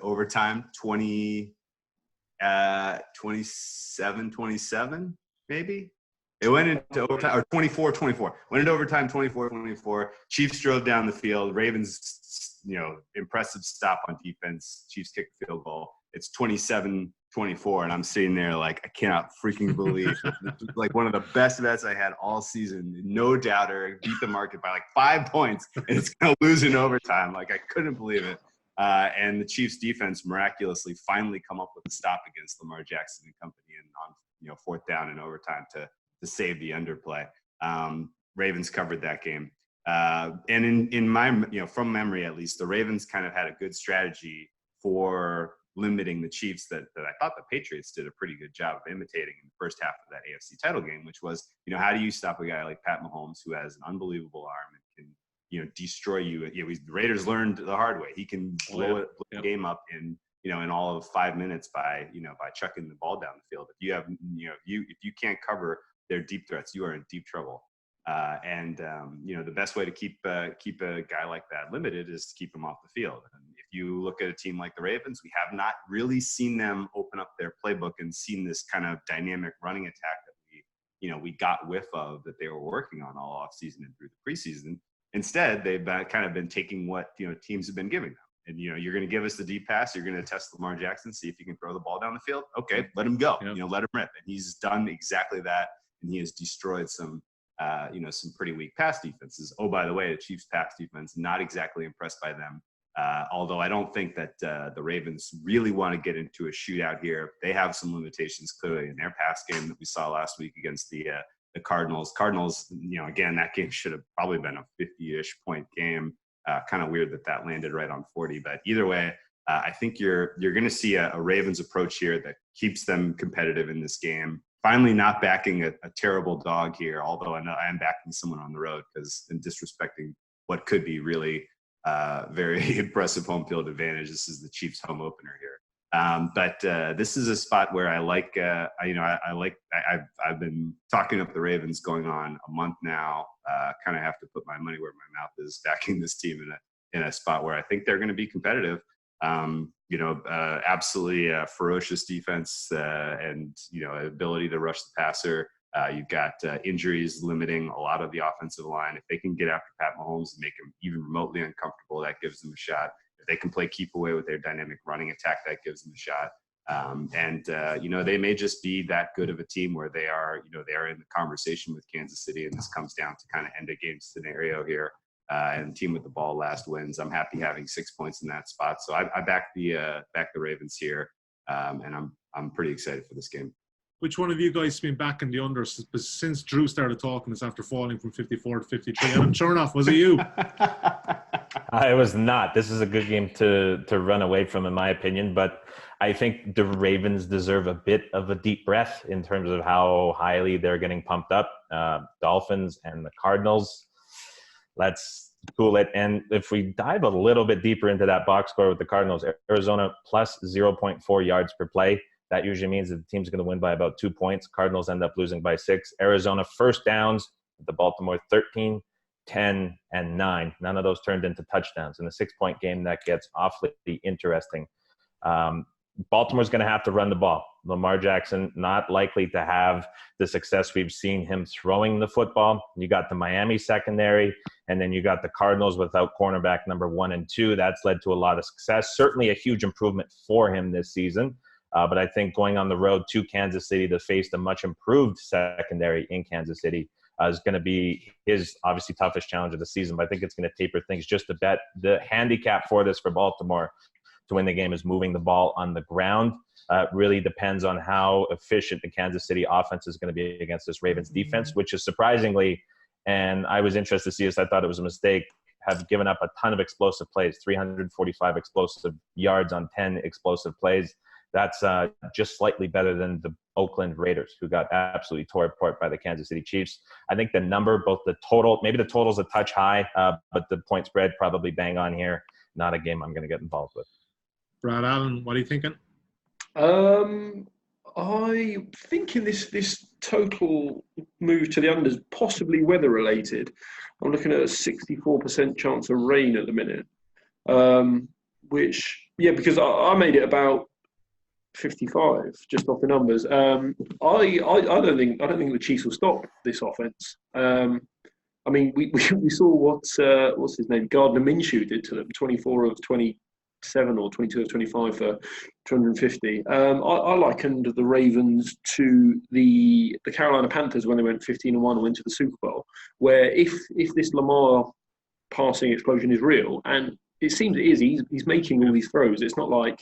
overtime 27 maybe. It went into overtime, or 24-24. Went into overtime 24-24. Chiefs drove down the field. Ravens, impressive stop on defense. Chiefs kicked the field goal. it's 27-24, and I'm sitting there like, I cannot freaking believe this was like one of the best bets I had all season. No doubter, beat the market by like 5 points, and it's going to lose in overtime. Like, I couldn't believe it. And the Chiefs defense miraculously finally come up with a stop against Lamar Jackson and company, and on fourth down in overtime to save the underplay. Ravens covered that game. And in my, from memory at least, the Ravens kind of had a good strategy for limiting the Chiefs that I thought the Patriots did a pretty good job of imitating in the first half of that AFC title game, which was, how do you stop a guy like Pat Mahomes, who has an unbelievable arm and can, destroy you? The Raiders learned the hard way. He can blow the game up in all of 5 minutes by chucking the ball down the field. If you have, if you can't cover their deep threats, you are in deep trouble. The best way to keep a guy like that limited is to keep him off the field. And if you look at a team like the Ravens, we have not really seen them open up their playbook and seen this kind of dynamic running attack that we got whiff of that they were working on all offseason and through the preseason. Instead, they've kind of been taking what teams have been giving them. And you're going to give us the deep pass. You're going to test Lamar Jackson, see if he can throw the ball down the field. Okay, let him go. Yep. Let him rip. And he's done exactly that. And he has destroyed some pretty weak pass defenses. Oh, by the way, the Chiefs' pass defense, not exactly impressed by them. Although I don't think that the Ravens really want to get into a shootout here. They have some limitations clearly in their pass game that we saw last week against the Cardinals. Cardinals, again, that game should have probably been a 50-ish point game. Kind of weird that landed right on 40. But either way, I think you're going to see a Ravens approach here that keeps them competitive in this game. Finally, not backing a terrible dog here, although I know I am backing someone on the road because I'm disrespecting what could be really very impressive home field advantage. This is the Chiefs' home opener here. But this is a spot where I like, I've been talking up the Ravens going on a month now. Kind of have to put my money where my mouth is, backing this team in a spot where I think they're going to be competitive. Absolutely ferocious defense and ability to rush the passer. You've got injuries limiting a lot of the offensive line. If they can get after Pat Mahomes and make him even remotely uncomfortable, that gives them a shot. If they can play keep away with their dynamic running attack, that gives them a shot. They may just be that good of a team where they are in the conversation with Kansas City, and this comes down to kind of end of game scenario here. And team with the ball last wins. I'm happy having 6 points in that spot, so I back the Ravens here, and I'm pretty excited for this game. Which one of you guys has been backing the under since Drew started talking this after falling from 54 to 53? Adam Chernoff, was it you? I was not. This is a good game to run away from, in my opinion, but I think the Ravens deserve a bit of a deep breath in terms of how highly they're getting pumped up. Dolphins and the Cardinals. Let's cool it. And if we dive a little bit deeper into that box score with the Cardinals, Arizona plus 0.4 yards per play. That usually means that the team's going to win by about 2 points. Cardinals end up losing by 6. Arizona first downs, the Baltimore 13, 10, and 9. None of those turned into touchdowns. In a 6-point game, that gets awfully interesting. Baltimore's going to have to run the ball. Lamar Jackson not likely to have the success we've seen him throwing the football. You got the Miami secondary, and then you got the Cardinals without cornerback number 1 and 2. That's led to a lot of success. Certainly a huge improvement for him this season. But I think going on the road to Kansas City to face the much improved secondary in Kansas City is going to be his obviously toughest challenge of the season. But I think it's going to taper things just a bit. The handicap for this for Baltimore to win the game is moving the ball on the ground. Really depends on how efficient the Kansas City offense is going to be against this Ravens defense, which is surprisingly, and I was interested to see this, I thought it was a mistake, have given up a ton of explosive plays, 345 explosive yards on 10 explosive plays. That's just slightly better than the Oakland Raiders, who got absolutely tore apart by the Kansas City Chiefs. I think the number, both the total, maybe the total's a touch high, but the point spread probably bang on here. Not a game I'm going to get involved with. Brad Allen, what are you thinking? I think in this total move to the unders, possibly weather related. I'm looking at a 64% chance of rain at the minute, because I made it about 55 just off the numbers. I don't think the Chiefs will stop this offense. We saw what's his name, Gardner Minshew did to them, 24 of 27 27 or 22 or 25 for 250. I likened the Ravens to the Carolina Panthers when they went 15-1 and went to the Super Bowl, where if this Lamar passing explosion is real, and it seems it is, he's making all these throws. It's not like,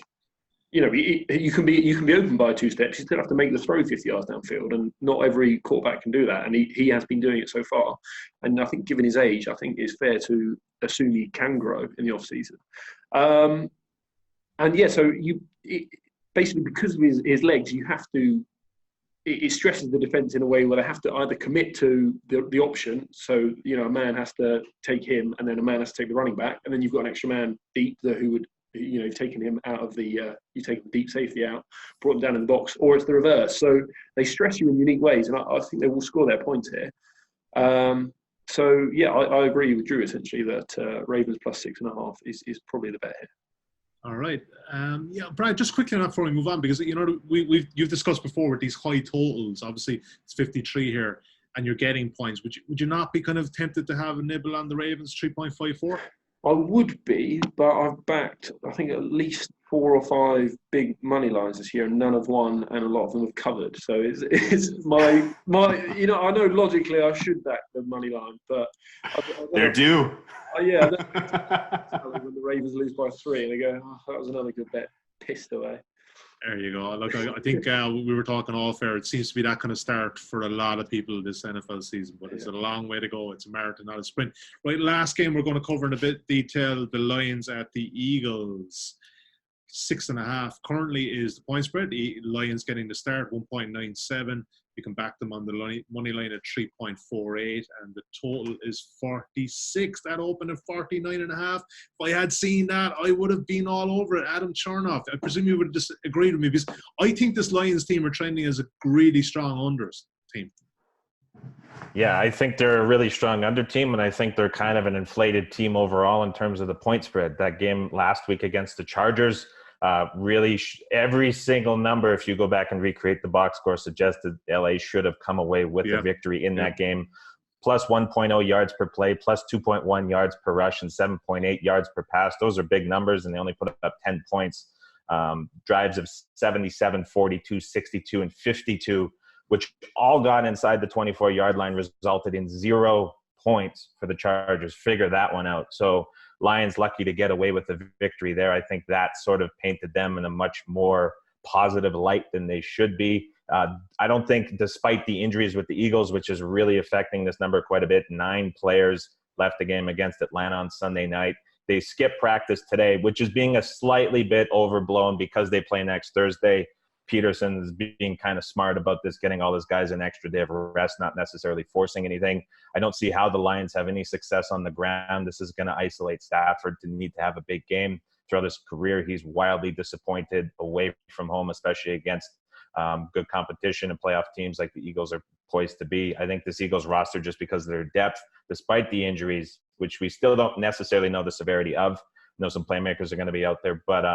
you know, you can be open by 2 steps. You still have to make the throw 50 yards downfield, and not every quarterback can do that. And he has been doing it so far. And I think, given his age, I think it's fair to assume he can grow in the off season. And yeah, so basically because of his legs, you have to. It stresses the defense in a way where they have to either commit to the option. So, you know, a man has to take him, and then a man has to take the running back, and then you've got an extra man deep who would. You know, you've taken him out of you take the deep safety out, brought him down in the box, or it's the reverse. So they stress you in unique ways, and I think they will score their points here. So yeah, I agree with Drew essentially that Ravens plus 6.5 is probably the bet here. All right. Yeah, Brian, just quickly enough before we move on, because, you know, you've discussed before with these high totals. Obviously, it's 53 here, and you're getting points. Would you not be kind of tempted to have a nibble on the Ravens 3.54? I would be, but I've backed, I think, at least 4 or 5 big money lines this year, and none have won, and a lot of them have covered. So it's my you know, I know logically I should back the money line, but they're due. Yeah, when the Ravens lose by 3, and they go, oh, that was another good bet, pissed away. There you go. Look, I think we were talking off air. It seems to be that kind of start for a lot of people this NFL season, but it's a long way to go. It's a marathon, not a sprint. Right, last game we're going to cover in a bit detail. The Lions at the Eagles. 6.5 currently is the point spread. The Lions getting the start, 1.97. You can back them on the money line at 3.48, and the total is 46. That opened at 49.5. If I had seen that, I would have been all over it. Adam Chernoff, I presume you would have disagreed with me, because I think this Lions team are trending as a really strong unders team. Yeah, I think they're a really strong under team, and I think they're kind of an inflated team overall in terms of the point spread. That game last week against the Chargers, really every single number, if you go back and recreate the box score, suggested LA should have come away with a victory in that game. Plus 1.0 yards per play, plus 2.1 yards per rush, and 7.8 yards per pass. Those are big numbers, and they only put up 10 points. Drives of 77, 42, 62, and 52, which all got inside the 24-yard line, resulted in 0 points for the Chargers. Figure that one out. So Lions lucky to get away with the victory there. I think that sort of painted them in a much more positive light than they should be. I don't think, despite the injuries with the Eagles, which is really affecting this number quite a bit, 9 players left the game against Atlanta on Sunday night. They skipped practice today, which is being a slightly bit overblown because they play next Thursday. Peterson's being kind of smart about this, getting all his guys an extra day of rest, not necessarily forcing anything. I don't see how the Lions have any success on the ground. This is going to isolate Stafford to need to have a big game. Throughout his career, he's wildly disappointed away from home, especially against good competition and playoff teams like the Eagles are poised to be. I think this Eagles roster, just because of their depth, despite the injuries, which we still don't necessarily know the severity of, some playmakers are going to be out there, but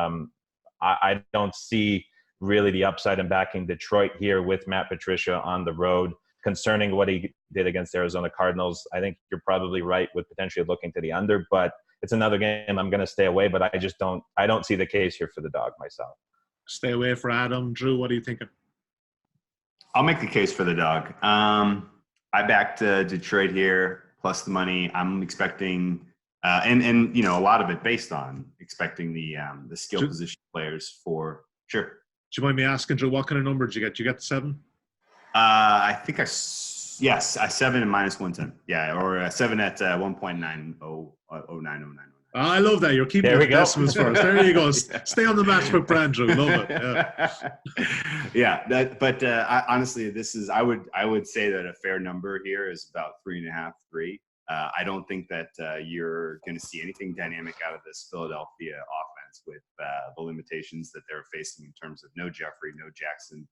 I don't see really the upside in backing Detroit here with Matt Patricia on the road. Concerning what he did against the Arizona Cardinals, I think you're probably right with potentially looking to the under, but it's another game I'm going to stay away, but I don't see the case here for the dog myself. Stay away for Adam. Drew, what are you thinking? I'll make the case for the dog. I backed Detroit here, plus the money. I'm expecting, and a lot of it based on expecting the skill position players for sure. Do you mind me asking, Drew, what kind of number did you get? Did you get the 7? I think a 7 and minus 110. Yeah, or a 7 at 1.900909. I love that. You're keeping the decimals first. There you go. Stay on the matchbook brand, Drew. Love it. Yeah. Honestly, this is I would say that a fair number here is about 3.5, 3. I don't think that you're going to see anything dynamic out of this Philadelphia offense with the limitations that they're facing in terms of no Jeffrey, no Jackson,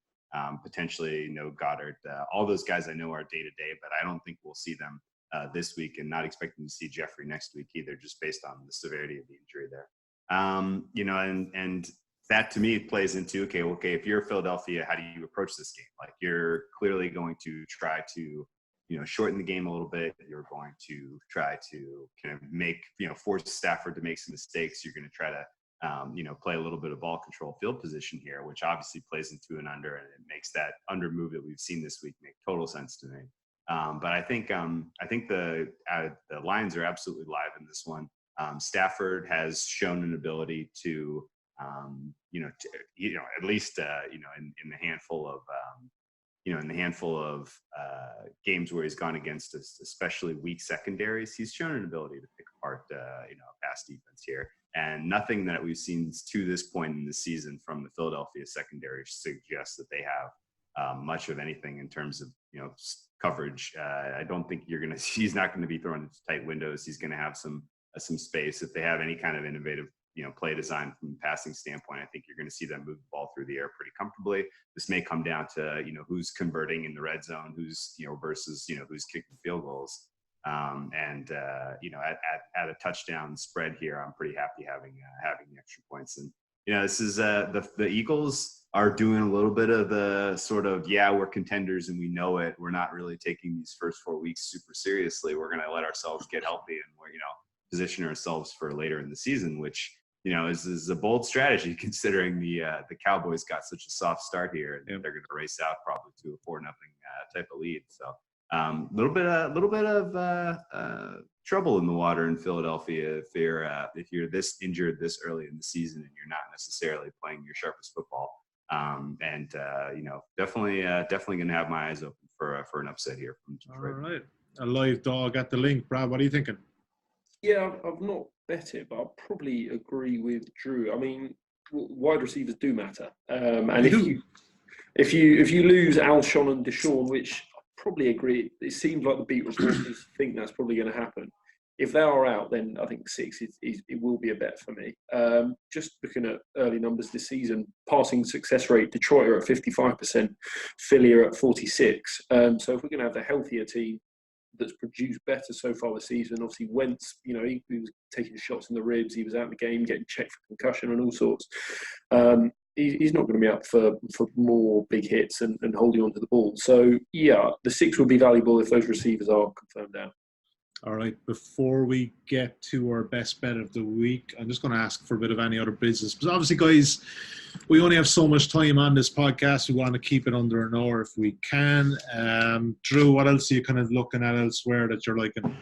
potentially no Goddard. All those guys I know are day-to-day, but I don't think we'll see them this week, and not expecting to see Jeffrey next week either, just based on the severity of the injury there. And that to me plays into, okay, if you're Philadelphia, how do you approach this game? Like, you're clearly going to try to shorten the game a little bit. You're going to try to kind of force Stafford to make some mistakes. You're going to try to play a little bit of ball control field position here, which obviously plays into an under, and it makes that under move that we've seen this week make total sense to me. But I think the Lions are absolutely live in this one. Stafford has shown an ability to, at least in the handful of games where he's gone against especially weak secondaries, he's shown an ability to pick apart a pass defense here. And nothing that we've seen to this point in the season from the Philadelphia secondary suggests that they have much of anything in terms of coverage. I don't think he's not going to be thrown into tight windows. He's going to have some space. If they have any kind of innovative play design from a passing standpoint, I think you're going to see them move the ball through the air pretty comfortably. This may come down to who's converting in the red zone, who's versus who's kicking field goals. At a touchdown spread here, I'm pretty happy having the extra points. And this is the Eagles are doing a little bit of the sort of, we're contenders and we know it. We're not really taking these first 4 weeks super seriously. We're going to let ourselves get healthy and we're position ourselves for later in the season, which is a bold strategy considering the Cowboys got such a soft start here, and they're going to race out probably to a 4-0 type of lead. So a little bit of trouble in the water in Philadelphia if you're this injured this early in the season and you're not necessarily playing your sharpest football. Definitely going to have my eyes open for an upset here from Detroit. All right, a live dog at the link. Brad, what are you thinking? Yeah, I've not bet it, but I'll probably agree with Drew. I mean, wide receivers do matter, and if you lose Alshon and Deshaun, which I probably agree, it seems like the beat reporters think that's probably going to happen. If they are out, then I think 6 it will be a bet for me. Just looking at early numbers this season, passing success rate, Detroit are at 55%, Philly are at 46%. So if we're going to have the healthier team that's produced better so far this season, obviously Wentz, he was taking shots in the ribs, he was out of the game, getting checked for concussion and all sorts. He's not going to be up for more big hits and holding on to the ball. So, the 6 would be valuable if those receivers are confirmed out. All right, before we get to our best bet of the week, I'm just going to ask for a bit of any other business. Because obviously, guys, we only have so much time on this podcast. We want to keep it under an hour if we can. Drew, what else are you kind of looking at elsewhere that you're liking?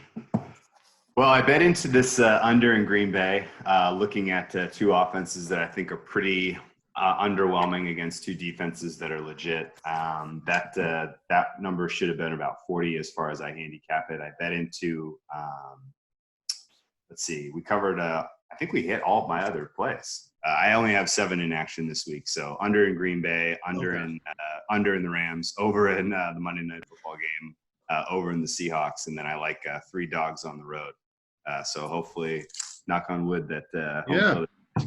Well, I bet into this under in Green Bay, looking at 2 offenses that I think are pretty underwhelming against 2 defenses that are legit. That number should have been about 40 as far as I handicap it. I bet into, let's see, we covered, I think we hit all of my other plays. I only have 7 in action this week. So under in Green Bay, under in the Rams, over in the Monday Night Football game, over in the Seahawks. And then I like 3 dogs on the road. So hopefully, knock on wood, that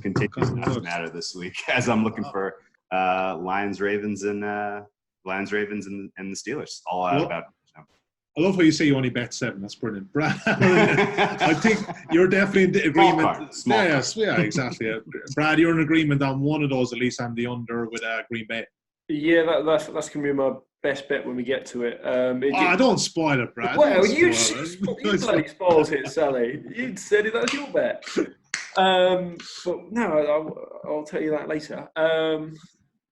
continues not to matter this week as I'm looking for Lions, Ravens, and the Steelers. All out about. I love how you say you only bet 7. That's brilliant, Brad. I think you're definitely in agreement. Yeah, exactly. Brad, you're in agreement on one of those. At least I'm the under with Green Bay. Yeah, that's going to be my best bet when we get to it. Don't spoil it, Brad. Well, you bloody spoiled it, Sully. You said it. That's your bet. But no, I'll tell you that later.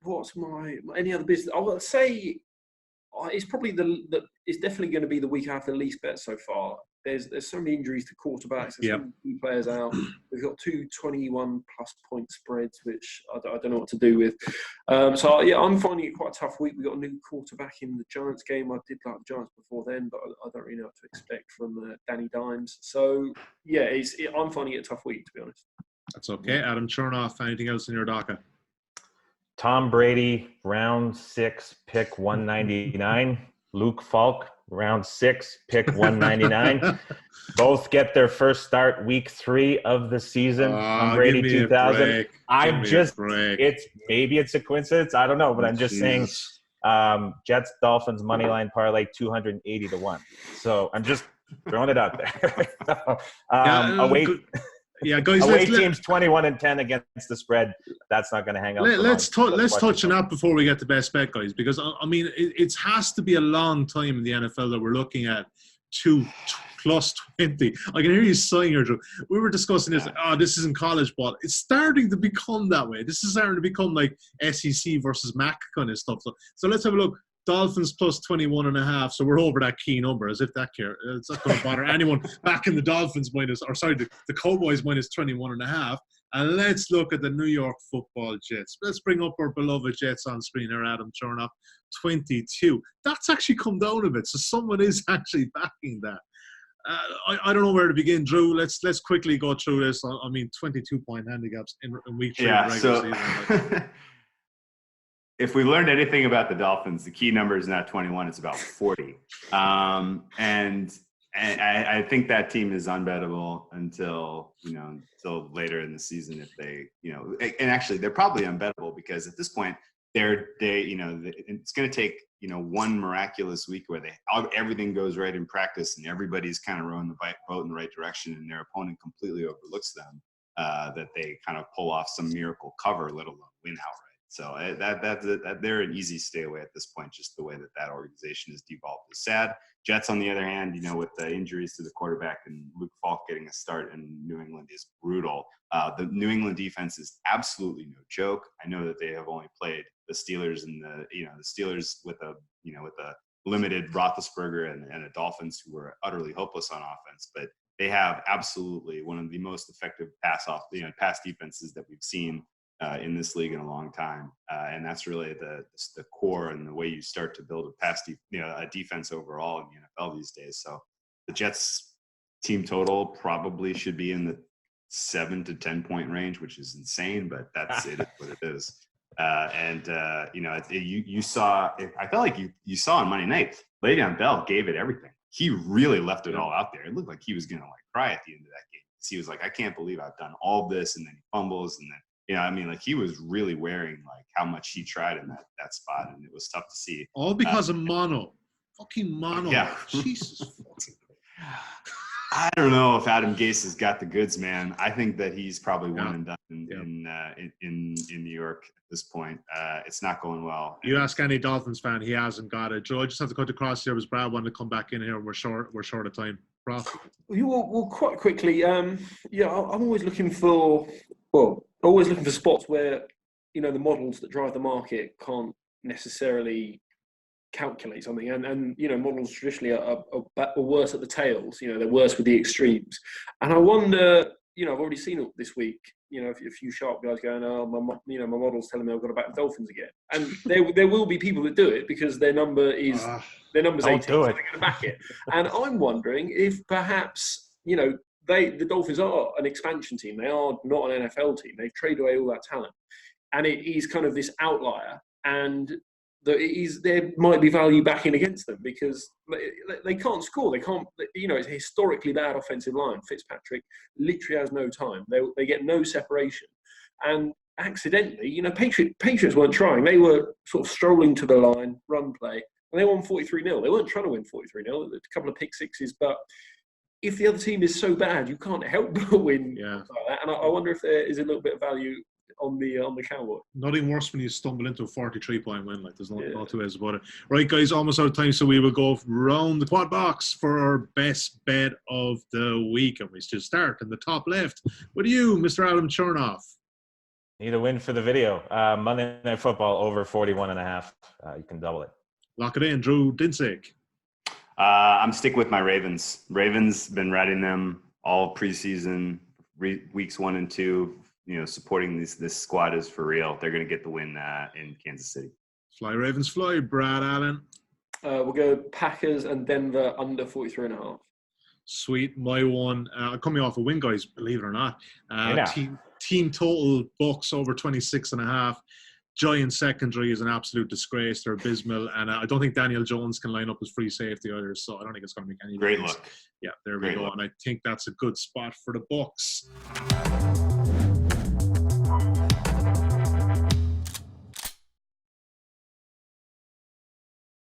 What's my any other business? I would say it's probably it's definitely going to be the week I have the least bet so far. There's so many injuries to quarterbacks. There's so many key players out. We've got 2 21-plus point spreads, which I don't know what to do with. I'm finding it quite a tough week. We've got a new quarterback in the Giants game. I did like the Giants before then, but I don't really know what to expect from Danny Dimes. So, I'm finding it a tough week, to be honest. That's okay. Adam Chernoff, anything else in your docket? Tom Brady, round 6, pick 199. Luke Falk, round 6, pick 199. Both get their first start week 3 of the season. Tom Brady 2000. It's a coincidence. I don't know, but I'm just saying Jets Dolphins money line parlay 280 to 1. So I'm just throwing it out there. Away teams 21-10 against the spread. That's not going to hang up. Let's touch on that before we get to best bet, guys, because I mean it has to be a long time in the NFL that we're looking at to plus 20. I can hear you sighing here, Drew. We were discussing this. This isn't college ball. It's starting to become that way. This is starting to become like SEC versus MAC kind of stuff. So let's have a look. Dolphins plus 21.5. So we're over that key number, as if that care. It's not going to bother anyone back in the Dolphins the Cowboys minus 21.5. And let's look at the New York Football Jets. Let's bring up our beloved Jets on screen here, Adam Chernoff. 22. That's actually come down a bit. So someone is actually backing that. I don't know where to begin, Drew. Let's quickly go through this. 22-point handicaps in week 3 of the regular season. If we learned anything about the Dolphins, the key number is not 21; it's about 40. And I think that team is unbettable until later in the season. If they, and actually they're probably unbettable because at this point it's going to take one miraculous week where everything goes right in practice and everybody's kind of rowing the boat in the right direction and their opponent completely overlooks them, that they kind of pull off some miracle cover, let alone win outright. So they're an easy stay away at this point, just the way that organization has devolved. It's sad. Jets, on the other hand, with the injuries to the quarterback and Luke Falk getting a start in New England is brutal. The New England defense is absolutely no joke. I know that they have only played the Steelers and the Steelers with a limited Roethlisberger and a Dolphins who were utterly hopeless on offense, but they have absolutely one of the most effective pass defenses that we've seen in this league in a long time, and that's really the core and the way you start to build a defense overall in the NFL these days. So the Jets team total probably should be in the 7 to 10 point range, which is insane, but that's it. What it is. You saw. I felt like you saw on Monday night, Le'Veon Bell gave it everything. He really left it all out there. It looked like he was gonna cry at the end of that game. He was like, I can't believe I've done all this, and then he fumbles, and then. He was really wearing how much he tried in that spot, and it was tough to see. All because of mono. Fucking mono. Yeah. Jesus fucking. I don't know if Adam Gase has got the goods, man. I think that he's probably one and done in New York at this point. It's not going well. You ask any Dolphins fan, he hasn't got it. Joe, I just have to cut across here. Was Brad wanted to come back in here, and we're short of time. Prof. Well, quite quickly. I'm always looking for spots where the models that drive the market can't necessarily calculate something, and models traditionally are worse at the tails. They're worse with the extremes, and I wonder. I've already seen it this week. A few sharp guys going, "Oh, my model's telling me I've got to back the Dolphins again," and there will be people that do it because their number's 18, so they're going to back it. And I'm wondering if perhaps the Dolphins are an expansion team. They are not an NFL team. They've traded away all that talent, and it is kind of this outlier. And there might be value backing against them because they can't score. They can't. It's a historically bad offensive line. Fitzpatrick literally has no time. They get no separation, and accidentally, Patriots weren't trying. They were sort of strolling to the line, run play, and they won 43-0. They weren't trying to win 43-0. A couple of pick sixes, but. If the other team is so bad, you can't help but win. Yeah. Like that. And I wonder if there is a little bit of value on the Cowboy. Nothing worse when you stumble into a 43-point win. There's no two ways about it. Right, guys, almost out of time, so we will go round the quad box for our best bet of the week, and we should start in the top left. What do you, Mr. Adam Chernoff? Need a win for the video. Monday Night Football over 41.5. You can double it. Lock it in, Drew Dinsick. I'm sticking with my Ravens. Ravens been riding them all preseason, weeks 1 and 2. Supporting this squad is for real. They're going to get the win in Kansas City. Fly Ravens, fly. Brad Allen. We'll go Packers and Denver under 43.5. Sweet, my one. Coming off a win, guys. Believe it or not. Team total Bucks over 26.5. Giant secondary is an absolute disgrace. They're abysmal, and I don't think Daniel Jones can line up as free safety either. So I don't think it's going to make any great difference. Look. Yeah, there we go. And I think that's a good spot for the Bucks.